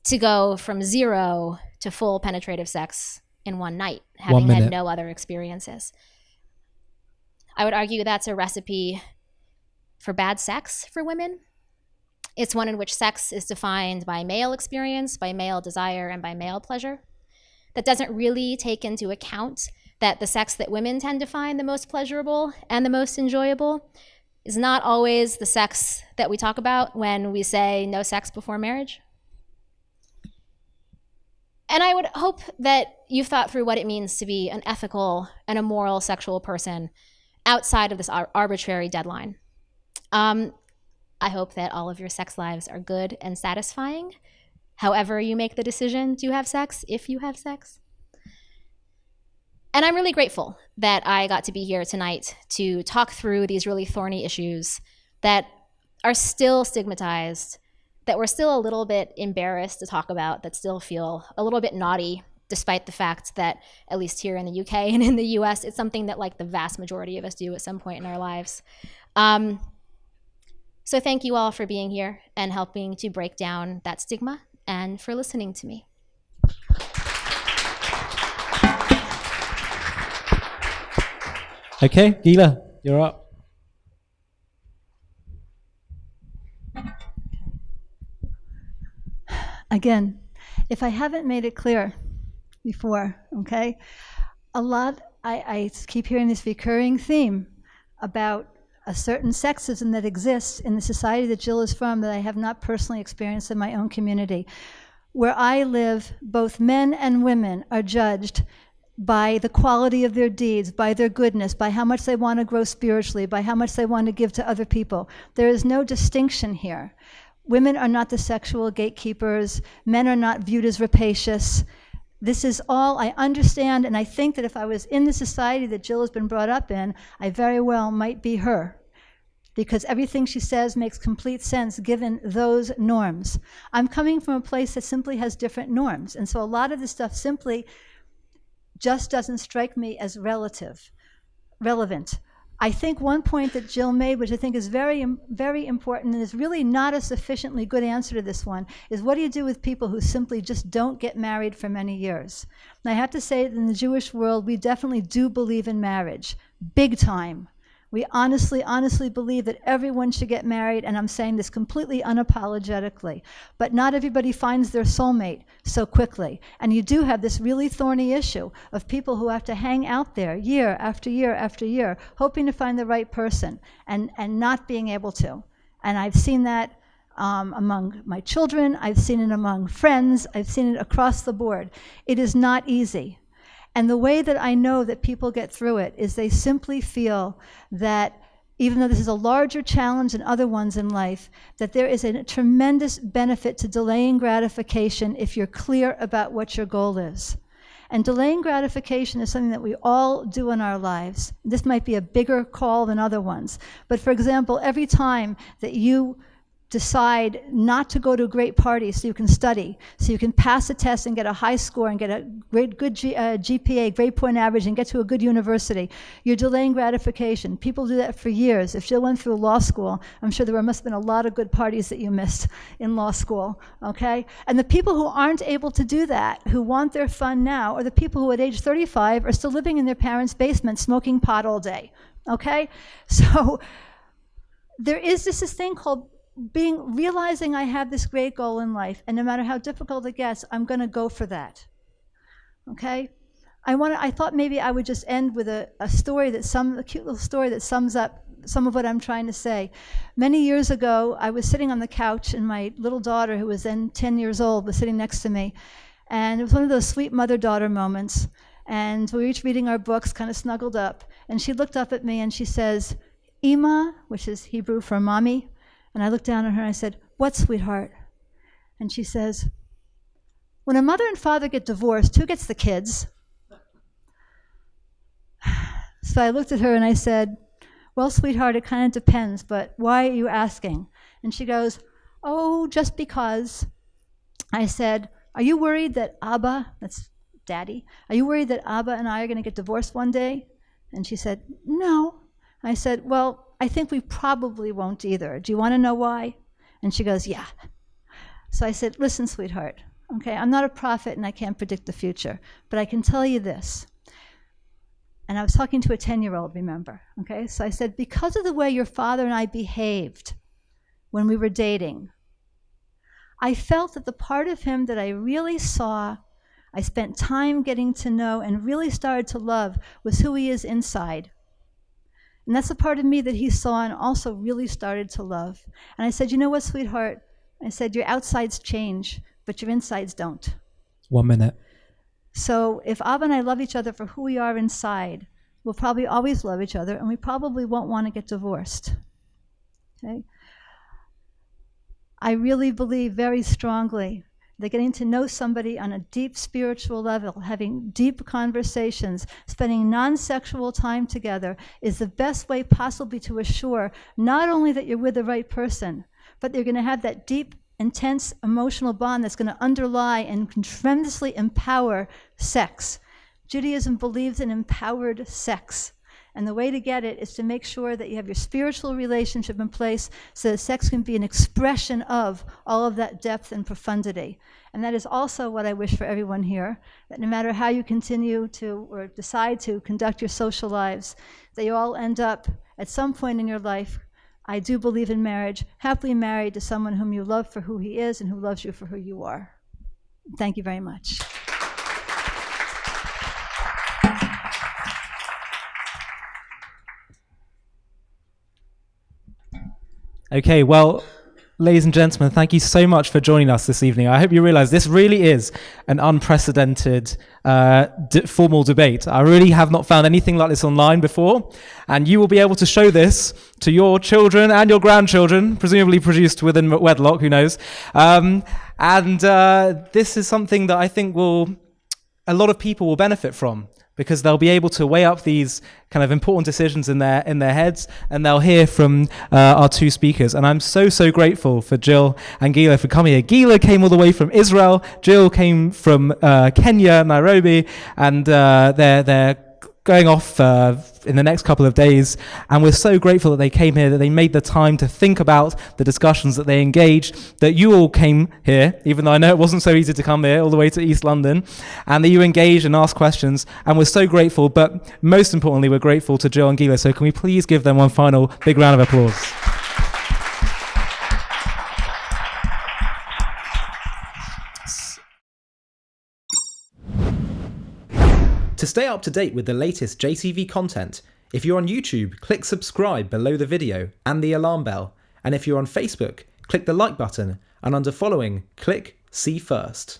to go from zero to full penetrative sex in one night, having had no other experiences. I would argue that's a recipe for bad sex for women. It's one in which sex is defined by male experience, by male desire, and by male pleasure. That doesn't really take into account that the sex that women tend to find the most pleasurable and the most enjoyable is not always the sex that we talk about when we say no sex before marriage. And I would hope that you've thought through what it means to be an ethical and a moral sexual person outside of this arbitrary deadline. I hope that all of your sex lives are good and satisfying, however you make the decision to have sex, if you have sex. And I'm really grateful that I got to be here tonight to talk through these really thorny issues that are still stigmatized, that we're still a little bit embarrassed to talk about, that still feel a little bit naughty, despite the fact that, at least here in the UK and in the US, it's something that like the vast majority of us do at some point in our lives. So thank you all for being here and helping to break down that stigma, and for listening to me. Okay, Gila, you're up. Again, if I haven't made it clear before, okay, a lot I keep hearing this recurring theme about a certain sexism that exists in the society that Jill is from that I have not personally experienced in my own community. Where I live, both men and women are judged by the quality of their deeds, by their goodness, by how much they want to grow spiritually, by how much they want to give to other people. There is no distinction here. Women are not the sexual gatekeepers. Men are not viewed as rapacious. This is all I understand, and I think that if I was in the society that Jill has been brought up in, I very well might be her, because everything she says makes complete sense given those norms. I'm coming from a place that simply has different norms, and so a lot of this stuff simply just doesn't strike me as relevant. I think one point that Jill made, which I think is very, very important and is really not a sufficiently good answer to this one, is what do you do with people who simply just don't get married for many years? And I have to say that in the Jewish world, we definitely do believe in marriage, big time. We honestly, honestly believe that everyone should get married, and I'm saying this completely unapologetically. But not everybody finds their soulmate so quickly. And you do have this really thorny issue of people who have to hang out there year after year after year, hoping to find the right person and not being able to. And I've seen that among my children, I've seen it among friends, I've seen it across the board. It is not easy. And the way that I know that people get through it is they simply feel that even though this is a larger challenge than other ones in life, that there is a tremendous benefit to delaying gratification if you're clear about what your goal is. And delaying gratification is something that we all do in our lives. This might be a bigger call than other ones. But for example, every time that you decide not to go to a great party so you can study, so you can pass a test and get a high score and get a good GPA, grade point average, and get to a good university, you're delaying gratification. People do that for years. If Jill went through law school, I'm sure there must have been a lot of good parties that you missed in law school, okay? And the people who aren't able to do that, who want their fun now, are the people who at age 35 are still living in their parents' basement smoking pot all day, okay? So there is this thing called realizing I have this great goal in life, and no matter how difficult it gets, I'm going to go for that. Okay? I thought maybe I would just end with a story a cute little story that sums up some of what I'm trying to say. Many years ago, I was sitting on the couch, and my little daughter, who was then 10 years old, was sitting next to me, and it was one of those sweet mother-daughter moments. And we were each reading our books, kind of snuggled up, and she looked up at me and she says, "Ima," which is Hebrew for mommy. And I looked down at her and I said, "What, sweetheart?" And she says, "When a mother and father get divorced, who gets the kids?" So I looked at her and I said, "Well, sweetheart, it kind of depends, but why are you asking?" And she goes, "Oh, just because." I said, "Are you worried that Abba," that's Daddy, "are you worried that Abba and I are going to get divorced one day?" And she said, "No." I said, "Well, I think we probably won't either. Do you want to know why?" And she goes, "Yeah." So I said, "Listen, sweetheart, okay, I'm not a prophet and I can't predict the future, but I can tell you this." And I was talking to a 10-year-old, remember, okay? So I said, because of the way your father and I behaved when we were dating, I felt that the part of him that I really saw, I spent time getting to know and really started to love, was who he is inside. And that's the part of me that he saw and also really started to love. And I said, "You know what, sweetheart?" I said, "Your outsides change, but your insides don't." 1 minute. So if Abba and I love each other for who we are inside, we'll probably always love each other, and we probably won't want to get divorced. Okay? I really believe very strongly that getting to know somebody on a deep spiritual level, having deep conversations, spending non-sexual time together is the best way possibly to assure not only that you're with the right person, but you're going to have that deep, intense emotional bond that's going to underlie and tremendously empower sex. Judaism believes in empowered sex. And the way to get it is to make sure that you have your spiritual relationship in place so that sex can be an expression of all of that depth and profundity. And that is also what I wish for everyone here, that no matter how you continue to or decide to conduct your social lives, that you all end up at some point in your life, I do believe in marriage, happily married to someone whom you love for who he is and who loves you for who you are. Thank you very much. Okay, well, ladies and gentlemen, thank you so much for joining us this evening. I hope you realize this really is an unprecedented formal debate. I really have not found anything like this online before, and you will be able to show this to your children and your grandchildren, presumably produced within wedlock, who knows. This is something that I think a lot of people will benefit from, because they'll be able to weigh up these kind of important decisions in their heads, and they'll hear from our two speakers. And I'm so grateful for Jill and Gila for coming here. Gila came all the way from Israel. Jill came from Kenya, Nairobi, and they're going off in the next couple of days, and we're so grateful that they came here, that they made the time to think about the discussions, that they engaged, that you all came here, even though I know it wasn't so easy to come here all the way to East London, and that you engaged and asked questions, and we're so grateful. But most importantly, we're grateful to Jill and Gila, so can we please give them one final big round of applause? To stay up to date with the latest JTV content, if you're on YouTube, click subscribe below the video and the alarm bell. And if you're on Facebook, click the like button, and under following, click see first.